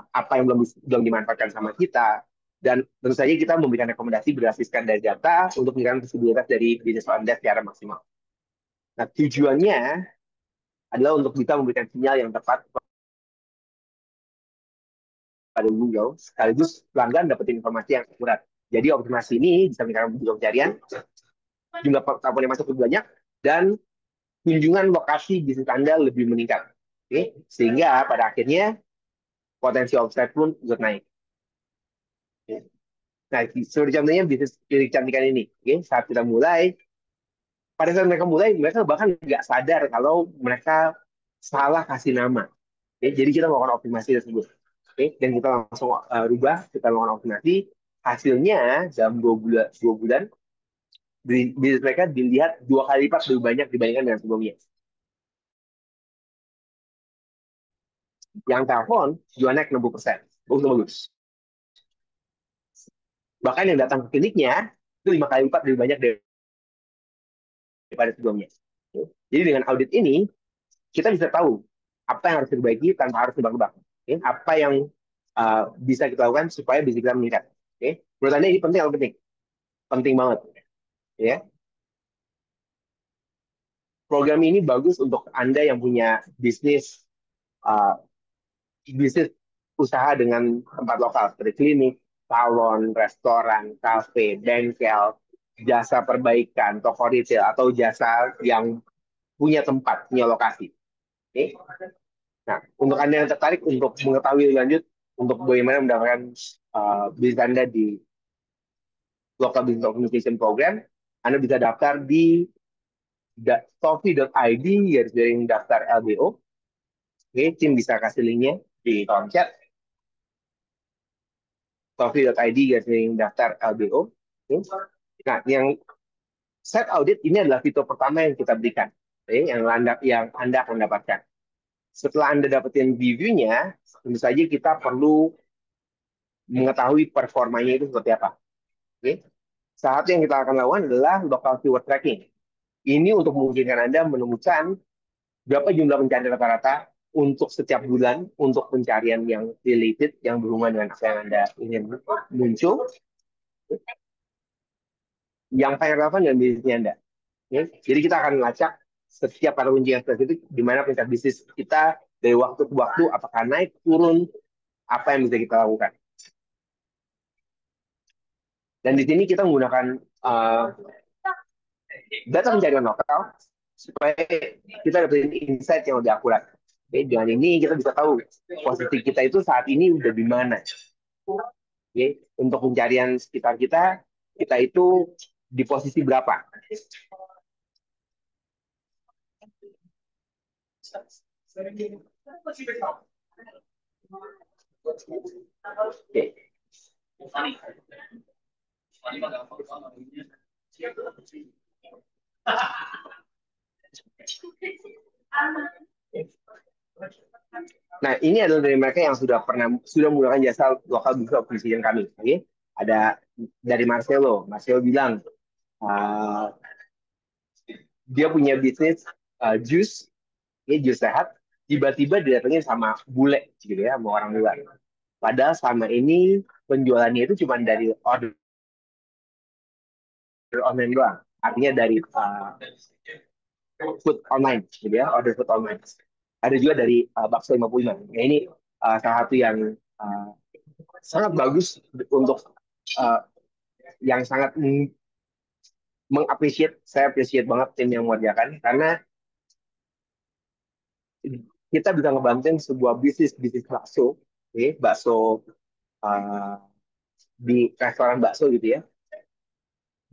[SPEAKER 2] apa yang belum dimanfaatkan sama kita, dan tentu saja kita memberikan rekomendasi berdasarkan dari data untuk memberikan visibilitas dari bisnis Anda secara maksimal. Nah, tujuannya adalah untuk bisa memberikan sinyal yang tepat pada Google, sekaligus pelanggan dapat informasi yang akurat. Jadi optimasi ini bisa meningkatkan Google pencarian, jumlah telepon yang masuk lebih banyak, dan kunjungan lokasi bisnis Anda lebih meningkat. Oke? Sehingga pada akhirnya potensi omset pun ikut naik. Oke? Nah, seperti contohnya bisnis klinik kecantikan ini. Oke? Saat kita mulai, pada saat mereka mulai, mereka bahkan nggak sadar kalau mereka salah kasih nama. Oke? Jadi kita melakukan optimasi tersebut. Oke? Dan kita langsung rubah, kita melakukan optimasi. Hasilnya dalam 2 bulan, bisnis mereka dilihat 2 kali lipat lebih banyak dibandingkan dengan sebelumnya. Yang telepon jual naik 60%. Bagus. Bahkan yang datang ke kliniknya itu 5 kali lipat lebih banyak daripada sebelumnya. Jadi dengan audit ini kita bisa tahu apa yang harus diperbaiki tanpa harus nebak-nebak. Apa yang bisa kita lakukan supaya bisnis kita meningkat. Menurut Anda ini penting atau penting? Penting banget. Ya. Program ini bagus untuk Anda yang punya uh, bisnis usaha dengan tempat lokal seperti klinik, salon, restoran, kafe, bengkel, jasa perbaikan, toko retail, atau jasa yang punya tempat, punya lokasi. Oke? Nah, untuk Anda yang tertarik untuk mengetahui lebih lanjut untuk bagaimana mendapatkan bisnis Anda di Local Business Communication Program, Anda bisa daftar di tofi.id garis daftar LBO. Oke, tim bisa kasih linknya di kolom chat. tofi.id garis daftar LBO. Oke. Nah, yang set audit ini adalah fitur pertama yang kita berikan, yang Anda akan dapatkan. Setelah Anda dapetin review-nya, tentu saja kita perlu mengetahui performanya itu seperti apa. Oke. Saat yang kita akan lakukan adalah local keyword tracking. Ini untuk memungkinkan Anda menemukan berapa jumlah pencarian rata-rata untuk setiap bulan untuk pencarian yang related, yang berhubungan dengan apa yang Anda ingin muncul, yang paling relevan dengan bisnisnya Anda. Oke. Jadi kita akan melacak setiap kata kunci yang spesifik di mana peringkat bisnis kita dari waktu ke waktu, apakah naik, turun, apa yang bisa kita lakukan. Dan di sini kita menggunakan data pencarian lokal supaya kita dapetin insight yang lebih akurat. Oke, dengan ini kita bisa tahu posisi kita itu saat ini udah di mana. Oke, untuk pencarian sekitar kita itu di posisi berapa. Oke. Nah, ini adalah dari mereka yang sudah menggunakan jasa lokal business acquisition kami. Okay? Ada dari Marcelo. Marcelo bilang dia punya bisnis jus, ini jus sehat. Tiba-tiba didatengin sama bule, gitu ya, sama orang luar. Padahal selama ini penjualannya itu cuma dari order online doang. Artinya dari food online, gitu ya, order food online. Ada juga dari bakso 55. Nah, ini salah satu yang sangat bagus untuk uh, yang sangat mengapresiasi. Saya appreciate banget tim yang mengerjakan karena kita bisa ngebantuin sebuah bisnis bakso, bakso uh, di restoran bakso gitu ya.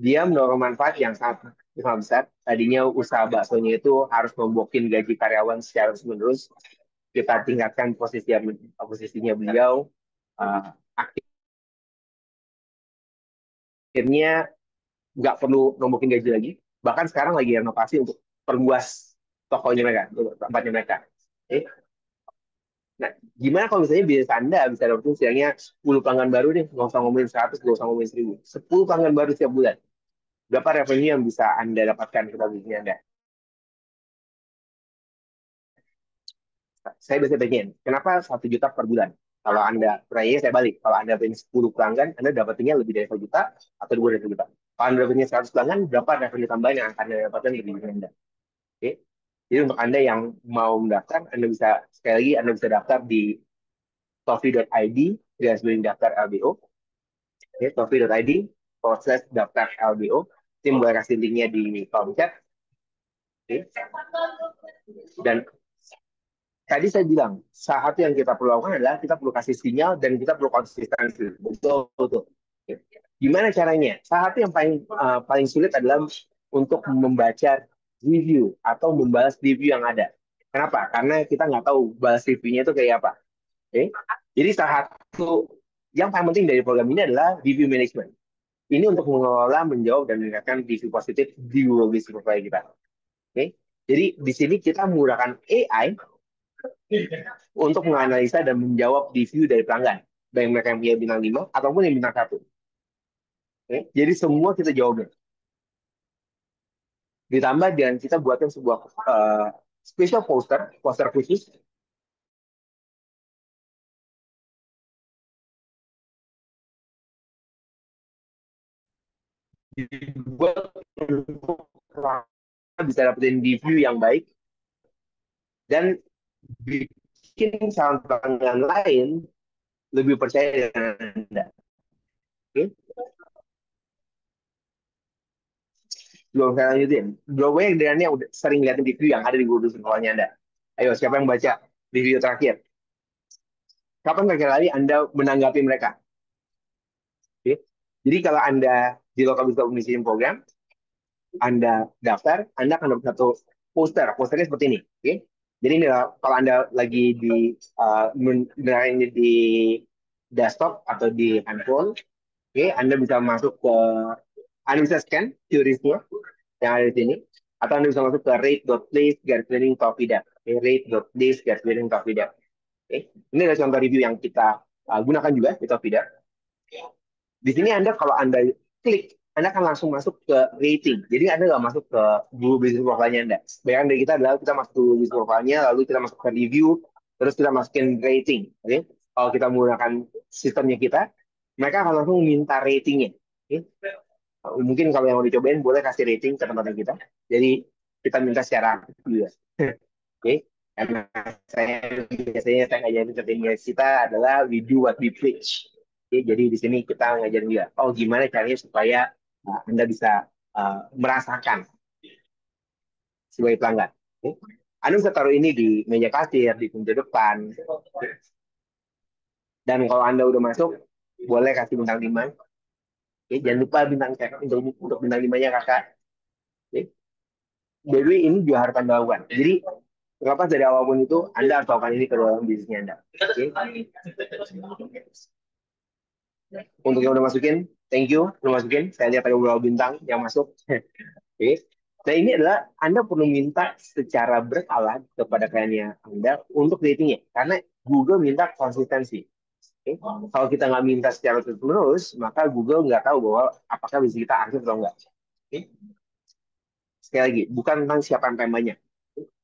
[SPEAKER 2] Dia mendorong manfaat yang sangat besar. Tadinya usaha baksonya itu harus membokin gaji karyawan secara terus-menerus. Kita tingkatkan posisinya beliau. Akhirnya nggak perlu nombokin gaji lagi. Bahkan sekarang lagi renovasi untuk perluas tokonya mereka, tempatnya mereka. Oke. Nah, gimana kalau misalnya bisnis Anda bisa dapetin setidaknya 10 pelanggan baru nih, nggak usah ngomongin 100, nggak usah ngomongin 1000. 10 pelanggan baru setiap bulan. Berapa revenue yang bisa Anda dapatkan ke bisnisnya Anda? Saya biasa pengen, kenapa 1 juta per bulan? Kalau Anda, pertanyaannya saya balik. Kalau Anda punya 10 pelanggan, Anda dapatinnya lebih dari 1 juta atau 2 dari 1 juta. Kalau Anda punya 100 pelanggan, berapa revenue tambahan yang akan Anda dapatkan dari bisnis Anda? Oke. Jadi untuk Anda yang mau mendaftar, Anda bisa sekali lagi Anda bisa daftar di tofi.id daftar LBO, ya, tofi.id/daftar LBO. Tim boleh kasih linknya di kolom chat. Oke. Dan tadi saya bilang, saat yang kita perlu lakukan adalah kita perlu kasih sinyal dan kita perlu konsistensi. Betul, betul. Gimana caranya? Saat yang paling sulit adalah untuk membaca review atau membalas review yang ada. Kenapa? Karena kita nggak tahu balas reviewnya itu kayak apa. Oke? Jadi salah satu yang paling penting dari program ini adalah review management. Ini untuk mengelola, menjawab, dan meningkatkan review positif di Google Business Profile kita. Oke? Jadi di sini kita menggunakan AI untuk menganalisa dan menjawab review dari pelanggan, baik mereka yang punya bintang 5 ataupun yang bintang 1. Oke? Jadi semua kita jawabnya. Ditambah dengan kita buatkan sebuah special poster khusus dibuat untuk bisa dapetin review yang baik dan bikin calon pelanggan lain lebih percaya dengan Anda. Oke? Belum saya lanjutin. Belum banyak dari Anda yang udah sering lihat review yang ada di Google sekolahnya Anda. Ayo, siapa yang baca review terakhir? Kapan terakhir kali Anda menanggapi mereka? Oke? Jadi kalau Anda di local business communication program, Anda daftar, Anda akan dapat satu poster. Posternya seperti ini. Oke? Jadi ini kalau Anda lagi di ini di desktop atau di handphone, oke, Anda bisa masuk ke Anda bisa scan QRIS-nya yang ada di sini, atau Anda bisa masuk ke rate.place garis miring Topida. Oke, rate.place garis miring Topida. Oke, ini adalah contoh review yang kita gunakan juga di Topida. Di sini kalau Anda klik, Anda akan langsung masuk ke rating. Jadi Anda nggak masuk ke Google Business Profile-nya Anda. Bayangan dari kita adalah kita masuk ke Google Business Profile-nya, lalu kita masuk ke review, terus kita masukin rating. Oke? Kalau kita menggunakan sistemnya kita, mereka akan langsung minta ratingnya. Oke? Mungkin kalau yang mau dicobain, boleh kasih rating ke teman-teman kita. Jadi kita minta secara aktif juga. Oke? Karena saya biasanya saya ngajarin ke tim kita adalah we do what we preach. Oke, jadi di sini kita ngajarin dia, oh gimana caranya supaya Anda bisa merasakan sebagai pelanggan. Oke. Anda bisa taruh ini di meja kasir, di pintu depan. Dan kalau Anda udah masuk, boleh kasih bintang 5. Oke, jangan lupa bintang untuk bintang 5-nya kakak. Oke. Jadi ini juga harus Anda lakukan. Jadi terlepas dari apapun itu, Anda harus lakukan ini ke dalam bisnisnya Anda. Oke. Untuk yang udah masukin, thank you udah masukin. Saya lihat ada beberapa bintang yang masuk. Oke. Nah ini adalah Anda perlu minta secara berkala kepada kliennya Anda untuk ratingnya. Karena Google minta konsistensi. Oke. Kalau kita nggak minta secara terus-menerus, maka Google nggak tahu bahwa apakah bisnis kita aktif atau enggak. Oke. Sekali lagi, bukan tentang siapa yang banyak.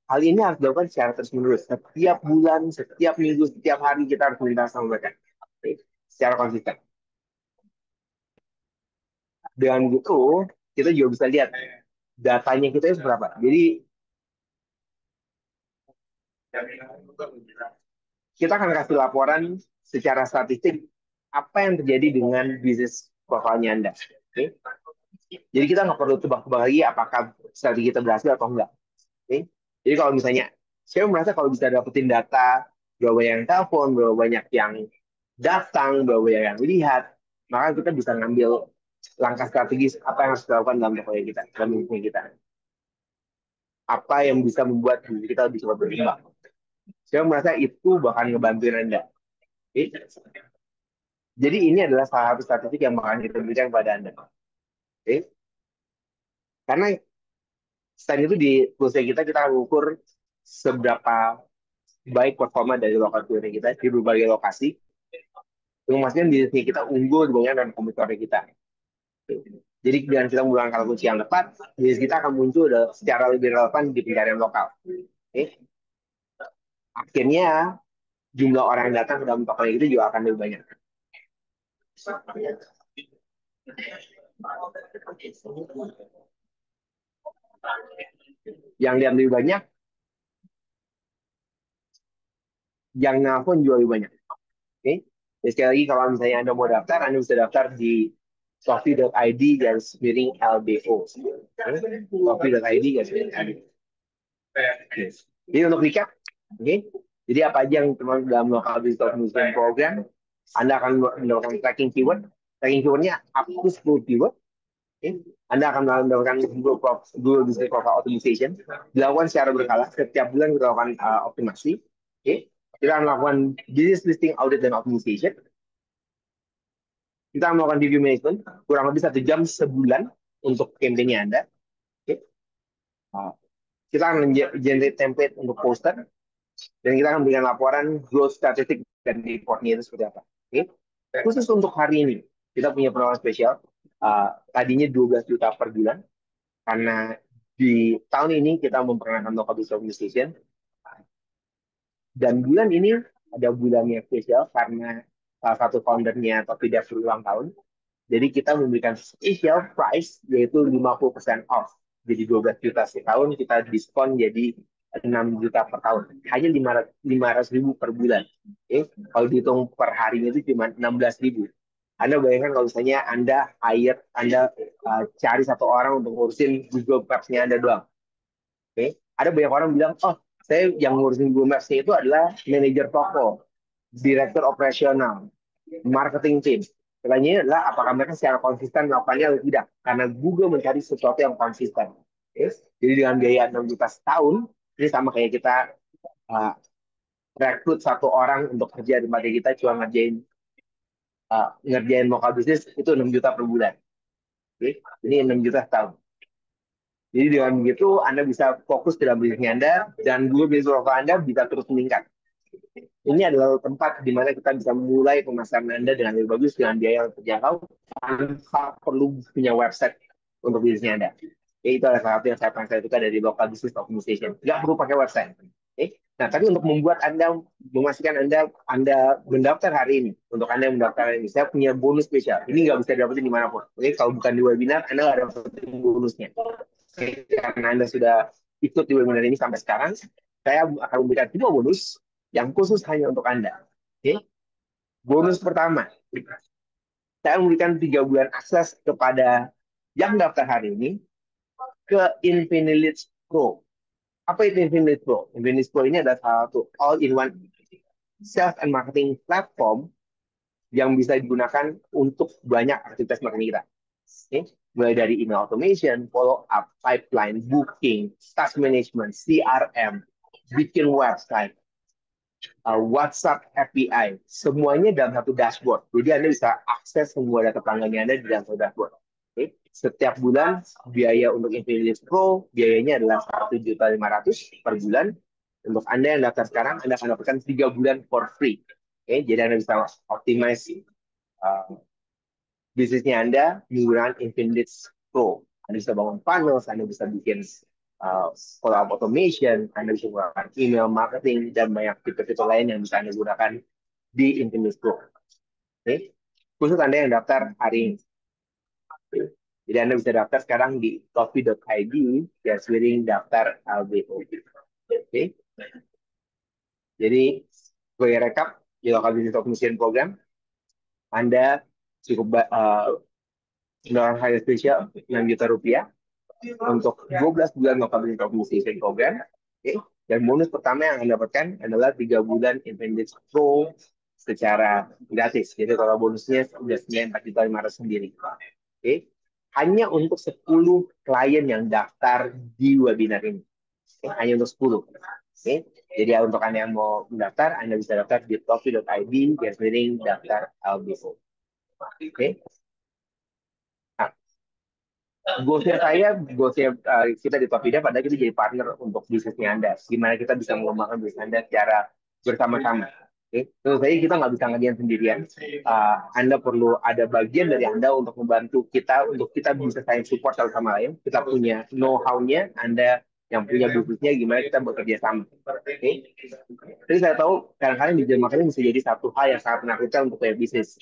[SPEAKER 2] Hal ini harus dilakukan secara terus-menerus. Setiap bulan, setiap minggu, setiap hari kita harus minta sama mereka. Oke. Secara konsisten. Dengan gitu, kita juga bisa lihat datanya kita itu berapa. Jadi kita akan kasih laporan secara statistik apa yang terjadi dengan bisnis profilnya Anda. Oke? Jadi kita nggak perlu tebak-tebak lagi apakah strategi kita berhasil atau enggak. Oke? Jadi kalau misalnya, saya merasa kalau bisa dapetin data berapa banyak yang telepon, berapa banyak yang datang, berapa banyak yang lihat, maka kita bisa ngambil langkah strategis apa yang harus dilakukan dalam portfolio kita, dalam bisnis kita. Apa yang bisa membuat diri kita lebih cepat berkembang. Saya merasa itu bakal ngebantuin Anda. Oke? Jadi ini adalah salah satu statistik yang bakal kita berikan kepada Anda. Oke? Karena selain itu di toolsnya kita akan ukur seberapa baik performa dari lokal toolsnya kita di berbagai lokasi. Untuk memastikan bisnisnya kita unggul dibandingkan dengan kompetitor kita. Oke? Jadi dengan kita menggunakan kata kunci yang tepat, bisnis kita akan muncul secara lebih relevan di pencarian lokal. Oke? Akhirnya jumlah orang yang datang ke dalam toko itu juga akan lebih banyak. Yang lihat lebih banyak yang nelfon juga lebih banyak. Oke. Jadi sekali lagi kalau misalnya Anda mau daftar, Anda bisa daftar di coffee.id garis miring LBO. Coffee.id garis miring LBO. Jadi untuk recap, oke. Jadi apa aja yang termasuk dalam local business optimization program? Anda akan mendapatkan tracking keyword. Tracking keywordnya up to 10 keyword. Okay. Anda akan mendapatkan Google Business Profile Optimization. Dilakukan secara berkala. Setiap bulan kita lakukan optimasi. Okay. Kita akan melakukan business listing audit dan optimization. Kita akan melakukan review management. Kurang lebih 1 jam sebulan untuk campaign Anda. Okay. Kita akan generate template untuk poster. Dan kita akan berikan laporan growth statistik dan reportnya itu seperti apa. Okay. Khusus untuk hari ini, kita punya penawaran spesial. Tadinya 12 juta per bulan. Karena di tahun ini kita memperkenalkan local business organization. Dan bulan ini ada bulannya spesial karena salah satu foundernya tidak berulang tahun. Jadi kita memberikan special price yaitu 50% off. Jadi 12 juta setahun kita diskon jadi 6 juta per tahun. Hanya 500 ribu per bulan. Okay? Kalau dihitung per harinya itu cuma 16 ribu. Anda bayangkan kalau misalnya Anda cari satu orang untuk ngurusin Google Maps-nya Anda doang. Okay? Ada banyak orang bilang, oh saya yang ngurusin Google Maps-nya itu adalah manajer toko, direktur operasional, marketing team. Pertanyaannya adalah apakah mereka secara konsisten melakukannya atau tidak. Karena Google mencari sesuatu yang konsisten. Okay? Jadi dengan biaya 6 juta setahun, ini sama kayak kita uh, rekrut satu orang untuk kerja di tempat kita cuma ngerjain lokal bisnis itu 6 juta per bulan. Okay? Ini 6 juta setahun. Jadi dengan begitu Anda bisa fokus dalam bisnisnya Anda dan Google Business Profile Anda bisa terus meningkat. Ini adalah tempat di mana kita bisa mulai pemasaran Anda dengan lebih bagus dengan biaya yang terjangkau tanpa perlu punya website untuk bisnisnya Anda. Ya, itu adalah salah satu yang saya suka dari local business optimization. Nggak perlu pakai website. Nah, tapi untuk membuat Anda, memastikan Anda mendaftar hari ini, untuk Anda yang mendaftar hari ini, saya punya bonus spesial. Ini nggak bisa didapetin dimanapun. Kalau bukan di webinar, Anda nggak dapetin bonusnya. Karena Anda sudah ikut di webinar ini sampai sekarang, saya akan memberikan 2 bonus yang khusus hanya untuk Anda. Oke? Bonus pertama, saya memberikan 3 bulan akses kepada yang daftar hari ini ke Infinity Pro. Apa itu Infinity Pro? Infinity Pro ini adalah salah satu all-in-one sales and marketing platform yang bisa digunakan untuk banyak aktivitas marketing kita. Okay? Mulai dari email automation, follow up, pipeline, booking, task management, CRM, bikin website, WhatsApp API, semuanya dalam satu dashboard. Jadi Anda bisa akses semua data pelanggan Anda di dalam satu dashboard. Okay? Setiap bulan biaya untuk Infinity Pro biayanya adalah 1.500.000 per bulan. Untuk Anda yang daftar sekarang, Anda akan dapatkan 3 bulan for free. Okay? Jadi Anda bisa optimize bisnisnya Anda menggunakan Infinity Pro. Anda bisa bangun funnels, Anda bisa bikin follow-up automation, Anda bisa menggunakan email marketing, dan banyak fitur-fitur lain yang bisa Anda gunakan di Infinity Pro. Okay? Khusus Anda yang daftar hari ini. Jadi Anda bisa daftar sekarang di coffee.id / daftar LBO. Okay? Jadi, gue rekap di Local Business Optimization Program, Anda cukup mendapatkan harga spesial 6 juta rupiah untuk 12 bulan local business optimization program. Okay. Dan bonus pertama yang Anda dapatkan adalah 3 bulan Infinity Pro secara gratis. Jadi kalau bonusnya sudah sekian 4.500.000 sendiri. Okay. Hanya untuk 10 klien yang daftar di webinar ini. Okay. Hanya untuk 10. Okay. Jadi untuk Anda yang mau mendaftar, Anda bisa daftar di coffee.id / daftar LBO. Oke. Okay. Goalsnya kita di Topida pada kita jadi partner untuk bisnisnya Anda. Gimana kita bisa mengembangkan bisnis Anda secara bersama-sama. Oke, tentu saja kita nggak bisa ngajian sendirian. Anda perlu ada bagian dari Anda untuk membantu kita, untuk kita bisa saling support satu sama lain. Kita punya know-how-nya, Anda yang punya bisnisnya, gimana kita bekerja sama. Oke. Jadi saya tahu kadang-kadang digital marketing bisa jadi satu hal yang sangat menakutkan untuk punya bisnis.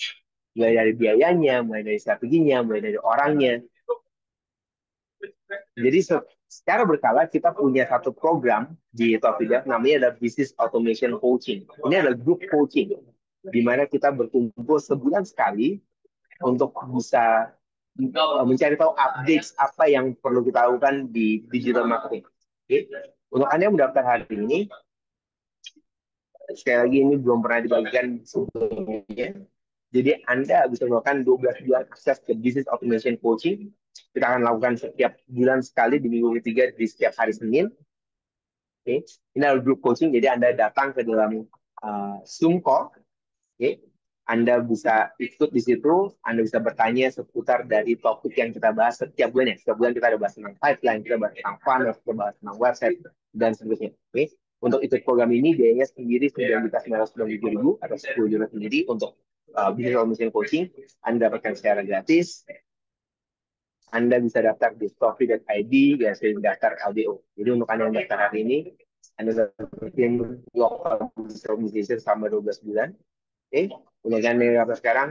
[SPEAKER 2] Mulai dari biayanya, mulai dari strateginya, mulai dari orangnya. Jadi secara berkala kita punya satu program di Topida namanya ada Business Automation Coaching. Ini adalah grup coaching di mana kita berkumpul sebulan sekali untuk bisa mencari tahu updates apa yang perlu kita lakukan di digital marketing. Oke. Untuk Anda yang mendaftar hari ini, sekali lagi ini belum pernah dibagikan sebelumnya. Jadi Anda bisa melakukan 12 bulan akses ke Business Automation Coaching. Kita akan lakukan setiap bulan sekali di minggu ketiga di setiap hari Senin. Oke. Ini adalah grup coaching, jadi Anda datang ke dalam Zoom call. Oke. Anda bisa ikut di situ, Anda bisa bertanya seputar dari topik yang kita bahas setiap bulan ya. Setiap bulan kita ada bahas tentang pipeline, kita bahas tentang funnel, kita bahas tentang website, dan seterusnya. Oke. Untuk ikut program ini, biayanya sendiri 9.997.000 atau 10 juta sendiri untuk business automation coaching. Anda dapatkan secara gratis. Anda bisa daftar di story.id, ya daftar LDO. Jadi untuk Anda yang daftar hari ini, Anda dapatin local business organization selama 12 bulan. Oke, untuk Anda yang daftar sekarang,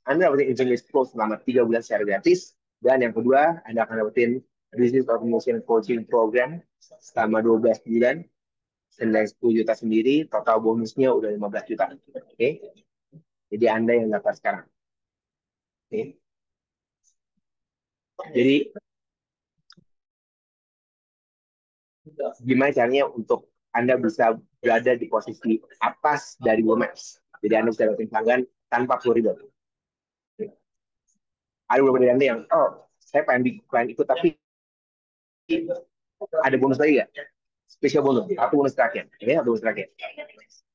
[SPEAKER 2] Anda dapatin Infinity Pro selama 3 bulan secara gratis. Dan yang kedua, Anda akan dapatin Business Automation Coaching Program selama 12 bulan. Senilai 10 juta sendiri, total bonusnya udah 15 juta. Oke, jadi Anda yang daftar sekarang. Oke. Jadi gimana caranya untuk Anda bisa berada di posisi atas dari Google Maps. Jadi Anda bisa dapetin pelanggan tanpa perlu ribet. Ada beberapa dari Anda yang, oh, saya pengen ikut, tapi ada bonus lagi nggak? Spesial bonus, atau bonus terakhir. Ini atau bonus terakhir.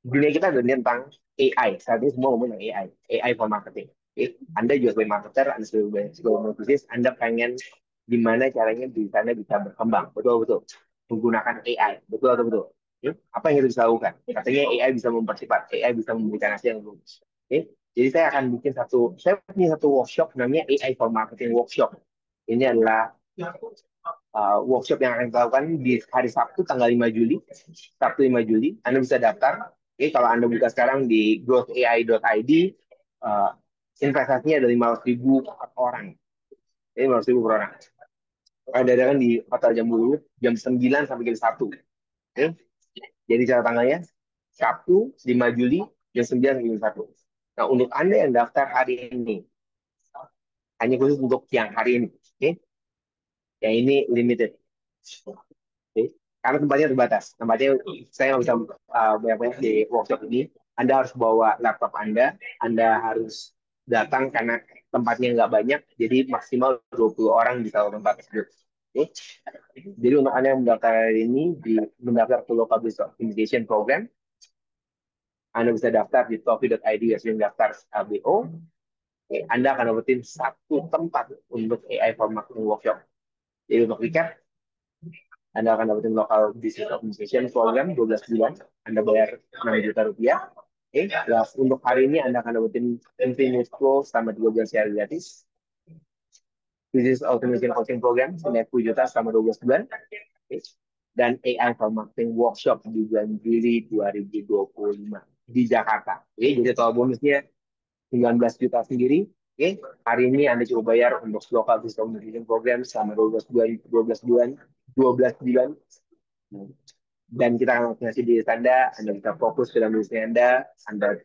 [SPEAKER 2] Dunia kita ada tentang AI. Saat ini semua ngomong tentang AI. AI for marketing. Oke. Anda juga sebagai marketer, Anda sebagai bisnis, Anda pengen gimana caranya di sana bisa berkembang. Betul-betul. Menggunakan AI. Betul atau betul? Oke. Apa yang kita bisa lakukan? Katanya AI bisa mempercepat. AI bisa memberikan hasil yang bagus. Oke. Jadi saya punya satu workshop namanya AI for Marketing Workshop. Ini adalah workshop yang akan kita lakukan di hari Sabtu tanggal 5 Juli. Sabtu 5 Juli. Anda bisa daftar. Oke, kalau Anda buka sekarang di growthai.id, uh, investasinya ada 500.000 per orang. 500.000 per orang. Ada kan di Hotel Jambulu jam 9 sampai jam 1. Oke. Jadi cara tanggalnya Sabtu 5 Juli jam 9 sampai jam 1. Nah, untuk Anda yang daftar hari ini, hanya khusus untuk yang hari ini. Oke. Yang ini limited. Oke. Karena tempatnya terbatas. Tempatnya saya nggak bisa banyak-banyak di workshop ini. Anda harus bawa laptop Anda harus datang karena tempatnya nggak banyak, jadi maksimal 20 orang di satu tempat tersebut. Oke. Jadi untuk Anda yang mendaftar hari ini, mendaftar ke Local Business Optimization Program, Anda bisa daftar di topi.id ya, daftar LBO. Oke. Anda akan dapetin satu tempat untuk AI for Marketing Workshop. Jadi untuk recap, Anda akan dapetin Local Business Optimization Program 12 bulan. Anda bayar 6 juta rupiah. Oke, untuk hari ini Anda akan dapetin Infinity Pro selama 3 bulan secara gratis. Business Automation Coaching Program senilai 10 juta selama 12 bulan. Oke. Dan AI for Marketing Workshop di bulan Juli 2025 di Jakarta. Oke, jadi total bonusnya 19 juta sendiri. Oke, hari ini Anda coba bayar untuk Local Business Optimization Program selama 12 bulan, 12 bulan, 12 bulan. Dan kita akan ngasih di Anda bisa fokus ke dalam bisnis Anda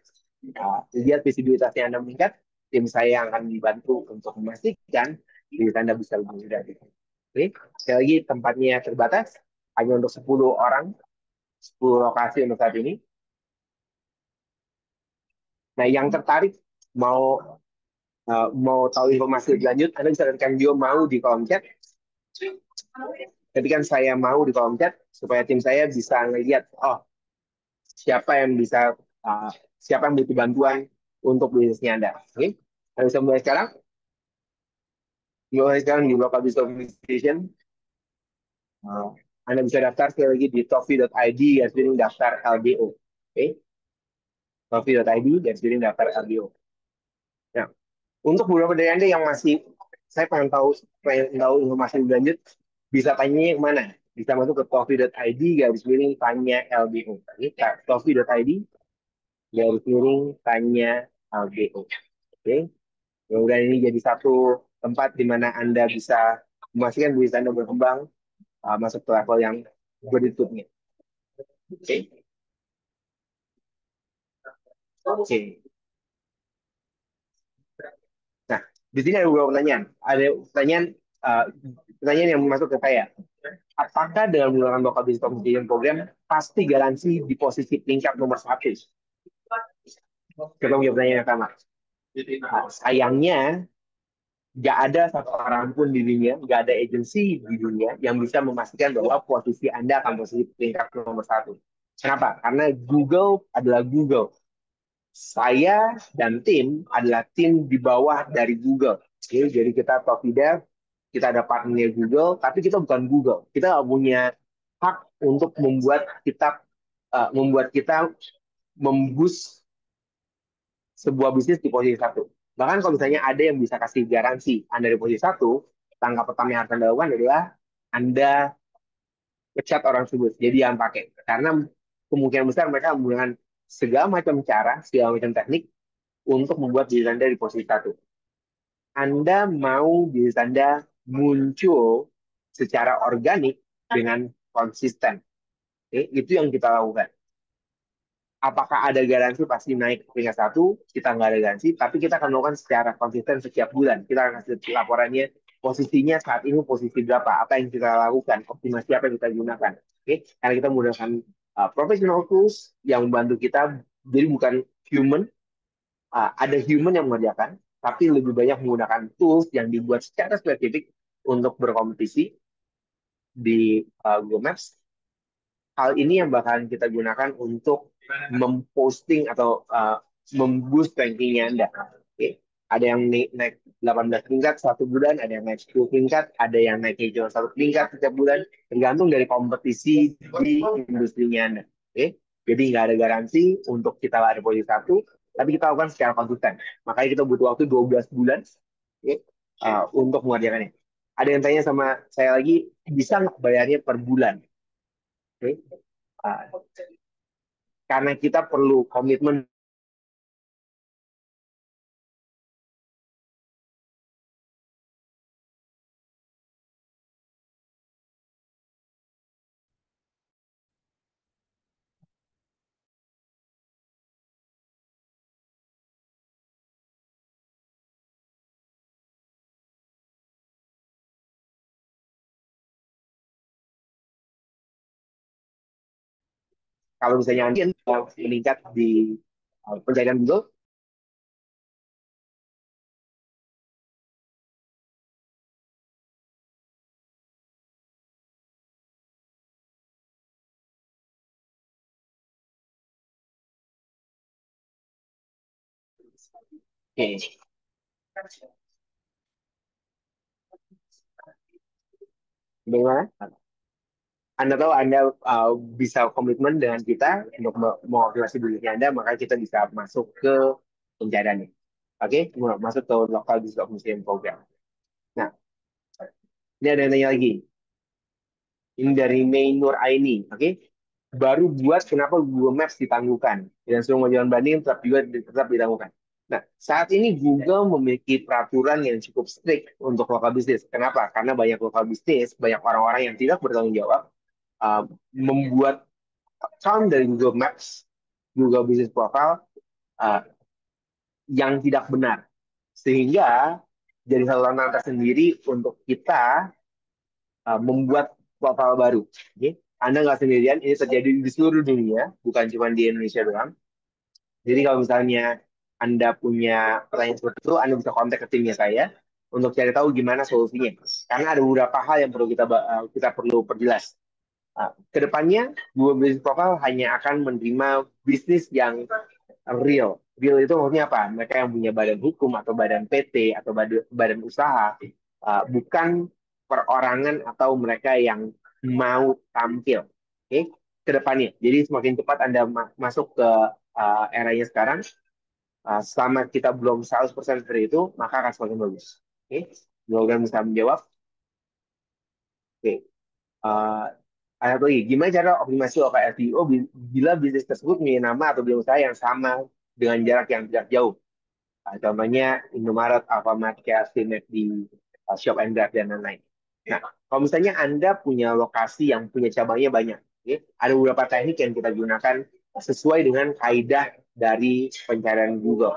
[SPEAKER 2] lihat visibilitasnya Anda meningkat, tim saya yang akan dibantu untuk memastikan bisnis Anda bisa lebih mudah. Oke, sekali lagi tempatnya terbatas, hanya untuk 10 orang, 10 lokasi untuk saat ini. Nah, yang tertarik mau tahu informasi lebih lanjut, Anda bisa ketikkan dia mau di kolom chat. Ketika saya mau di kolom chat, supaya tim saya bisa ngelihat, oh, siapa yang bisa, siapa yang butuh bantuan untuk bisnisnya Anda. Oke, Anda bisa mulai sekarang. Mulai sekarang di Local Business Organization. Anda bisa daftar sekali lagi di tofi.id garis daftar LBO. Oke, tofi.id garis daftar LBO. Nah, untuk beberapa dari Anda yang masih, saya pengen tahu informasi lebih lanjut, bisa tanya kemana? Bisa masuk ke tofi.id garis tanya LBO. Tofi.id garis tanya LBO. Oke, kemudian ini jadi satu tempat di mana Anda bisa memastikan bisnis Anda berkembang masuk ke level yang berikutnya. Oke, okay? Oke. Okay. Nah, di sini ada beberapa pertanyaan. Ada pertanyaan uh, pertanyaan yang masuk ke saya. Apakah dengan menggunakan local business optimization program pasti garansi di posisi peringkat nomor satu? Kita punya pertanyaan yang sama. Nah, sayangnya nggak ada satu orang pun di dunia, nggak ada agensi di dunia yang bisa memastikan bahwa posisi Anda akan posisi peringkat nomor satu. Kenapa? Karena Google adalah Google. Saya dan tim adalah tim di bawah dari Google. Jadi kita top leader, kita ada partnernya Google, tapi kita bukan Google. Kita nggak punya hak untuk membuat kita memboost sebuah bisnis di posisi satu. Bahkan kalau misalnya ada yang bisa kasih garansi Anda di posisi satu, langkah pertama yang harus Anda lakukan adalah Anda pecat orang tersebut. Jadi jangan pakai. Karena kemungkinan besar mereka menggunakan segala macam cara, segala macam teknik untuk membuat diri Anda di posisi satu. Anda mau diri Anda muncul secara organik dengan konsisten. Oke, itu yang kita lakukan. Apakah ada garansi pasti naik ke peringkat satu? Kita nggak ada garansi, tapi kita akan melakukan secara konsisten setiap bulan. Kita akan kasih laporannya, posisinya saat ini posisi berapa, apa yang kita lakukan, optimasi apa yang kita gunakan. Oke, karena kita menggunakan professional tools yang membantu kita, jadi bukan human, ada human yang mengerjakan, tapi lebih banyak menggunakan tools yang dibuat secara spesifik untuk berkompetisi di Google Maps. Hal ini yang bakalan kita gunakan untuk memposting atau memboost rankingnya Anda. Oke. Ada yang naik 18 tingkat satu bulan, ada yang naik 10 tingkat, ada yang naik cuma satu tingkat setiap bulan, tergantung dari kompetisi di industrinya Anda. Oke. Jadi nggak ada garansi untuk kita ada posisi satu, tapi kita lakukan secara konsisten. Makanya kita butuh waktu 12 bulan, oke, untuk mengerjakannya. Ada yang tanya sama saya lagi, bisa nggak bayarnya per bulan? Oke. Uh, karena kita perlu komitmen. Kalau misalnya Anda meningkat di pencarian Google, oke. Bagaimana? Anda tahu Anda bisa komitmen dengan kita untuk mengoptimasi dirinya Anda, maka kita bisa masuk ke pencariannya. Oke, masuk ke local business optimization program. Nah, ini ada yang tanya lagi. Ini dari Mei Nur Aini, oke? Baru buat kenapa Google Maps ditangguhkan dan semua jalan banding tetap ditangguhkan. Nah, saat ini Google memiliki peraturan yang cukup strict untuk lokal bisnis. Kenapa? Karena banyak lokal bisnis, banyak orang-orang yang tidak bertanggung jawab membuat account dari Google Maps, Google Business Profile uh, yang tidak benar. Sehingga jadi satu tantangan tersendiri untuk kita membuat profil baru. Okay? Anda nggak sendirian, ini terjadi di seluruh dunia, bukan cuma di Indonesia doang. Jadi kalau misalnya Anda punya pertanyaan seperti itu, Anda bisa kontak ke timnya saya untuk cari tahu gimana solusinya. Karena ada beberapa hal yang perlu kita perlu perjelas. Kedepannya, Google Business Profile hanya akan menerima bisnis yang real. Real itu maksudnya apa? Mereka yang punya badan hukum atau badan PT atau badan usaha, bukan perorangan atau mereka yang mau tampil. Oke, okay? Kedepannya. Jadi semakin cepat Anda masuk ke eranya sekarang, selama kita belum 100% seperti itu, maka akan semakin bagus. Oke, okay? Semoga bisa menjawab. Oke. Okay. Ada lagi, gimana cara optimasi OKR bila bisnis tersebut memiliki nama atau bidang usaha yang sama dengan jarak yang tidak jauh? Contohnya Indomaret, Alfamart, KFC, McD, Shop and Grab, dan lain-lain. Nah, kalau misalnya Anda punya lokasi yang punya cabangnya banyak, oke, ada beberapa teknik yang kita gunakan sesuai dengan kaidah dari pencarian Google.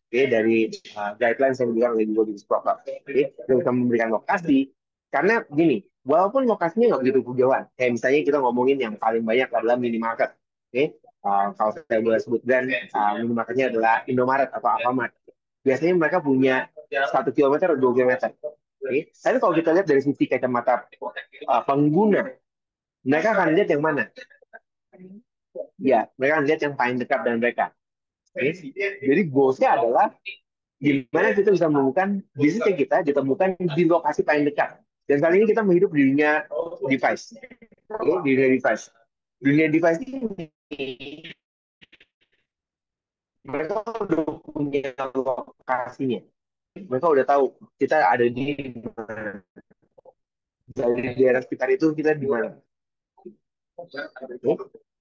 [SPEAKER 2] Oke, dari guidelines yang diberikan oleh Google Business Profile. Oke, kita bisa memberikan lokasi, karena gini, walaupun lokasinya nggak begitu jauhan, kayak misalnya kita ngomongin yang paling banyak adalah minimarket. Oke, kalau saya boleh sebut brand, minimarketnya adalah Indomaret atau Alfamart. Biasanya mereka punya 1 kilometer atau 2 kilometer. Oke. Tapi kalau kita lihat dari sisi kacamata pengguna, mereka akan lihat yang mana? Ya, mereka akan lihat yang paling dekat dengan mereka. Oke. Jadi goalsnya adalah gimana kita bisa menemukan bisnis kita ditemukan di lokasi paling dekat. Dan kali ini kita menghidup di dunia device. Oke, di dunia device. Dunia device ini mereka udah punya lokasinya. Mereka udah tahu kita ada di dari daerah sekitar itu kita di mana.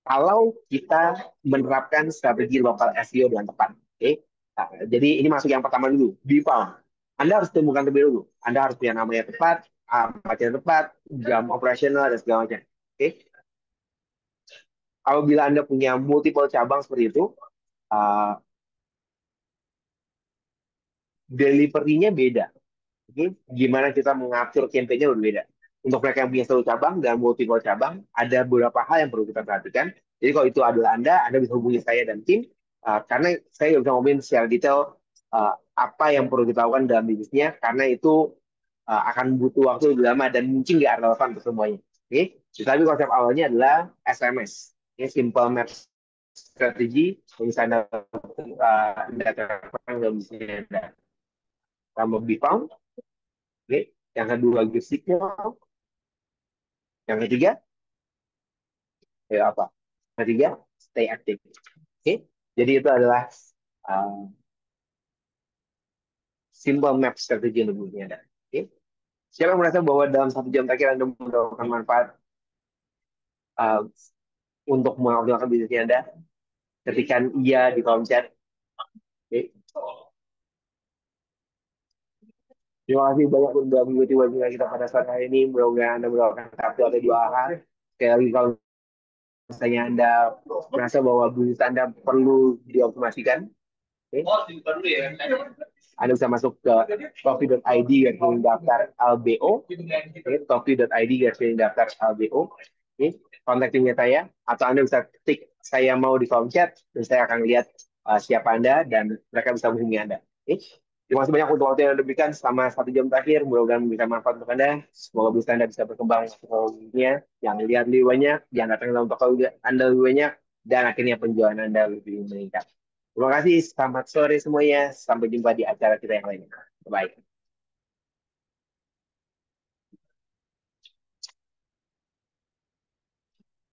[SPEAKER 2] Kalau kita menerapkan strategi lokal SEO dengan tepat. Oke. Nah, jadi ini masuk yang pertama dulu, be found. Anda harus temukan terlebih dulu. Anda harus punya namanya tepat, alamat yang tepat, jam operasional dan segala macam. Oke. Apabila Anda punya multiple cabang seperti itu, uh, delivery-nya beda. Oke, gimana kita mengatur campaign-nya berbeda. Untuk mereka yang punya satu cabang dan multiple cabang, ada beberapa hal yang perlu kita perhatikan. Jadi kalau itu adalah Anda bisa hubungi saya dan tim, karena saya nggak bisa ngomongin secara detail apa yang perlu kita lakukan dalam bisnisnya, karena itu akan butuh waktu lebih lama dan mungkin nggak relevan untuk semuanya. Oke, tapi konsep awalnya adalah SMS, ini simple map strategi, misalnya Anda terapkan dalam bisnisnya Anda. Kamu be found, oke. Yang kedua, give signal. Yang ketiga, apa? Yang ketiga, stay active. Oke. Jadi itu adalah uh, simple map strategi untuk dunia Anda. Oke. Siapa yang merasa bahwa dalam 1 jam terakhir Anda mendapatkan manfaat uh, untuk mengoptimalkan bisnisnya Anda? Ketikkan iya di kolom chat. Oke. Terima kasih banyak sudah mengikuti webinar kita pada saat hari ini. Mudah-mudahan Anda mendapatkan satu atau dua hal. Sekali lagi, kalau misalnya Anda merasa bahwa bisnis Anda perlu dioptimasikan, okay, Anda bisa masuk ke coffee.id garis daftar LBO, okay, coffee.id garis daftar LBO, okay, kontak timnya saya, atau Anda bisa ketik saya mau di kolom chat, dan saya akan lihat siapa Anda, dan mereka bisa menghubungi Anda. Okay. Terima kasih banyak untuk waktu yang Anda berikan selama 1 jam terakhir. Mudah-mudahan memberikan manfaat untuk Anda. Semoga bisnis Anda bisa berkembang teknologinya, yang lihat lebih banyak, yang datang dalam toko Anda lebih banyak, dan akhirnya penjualan Anda lebih meningkat. Terima kasih. Selamat sore semuanya. Sampai jumpa di acara kita yang lain. Bye.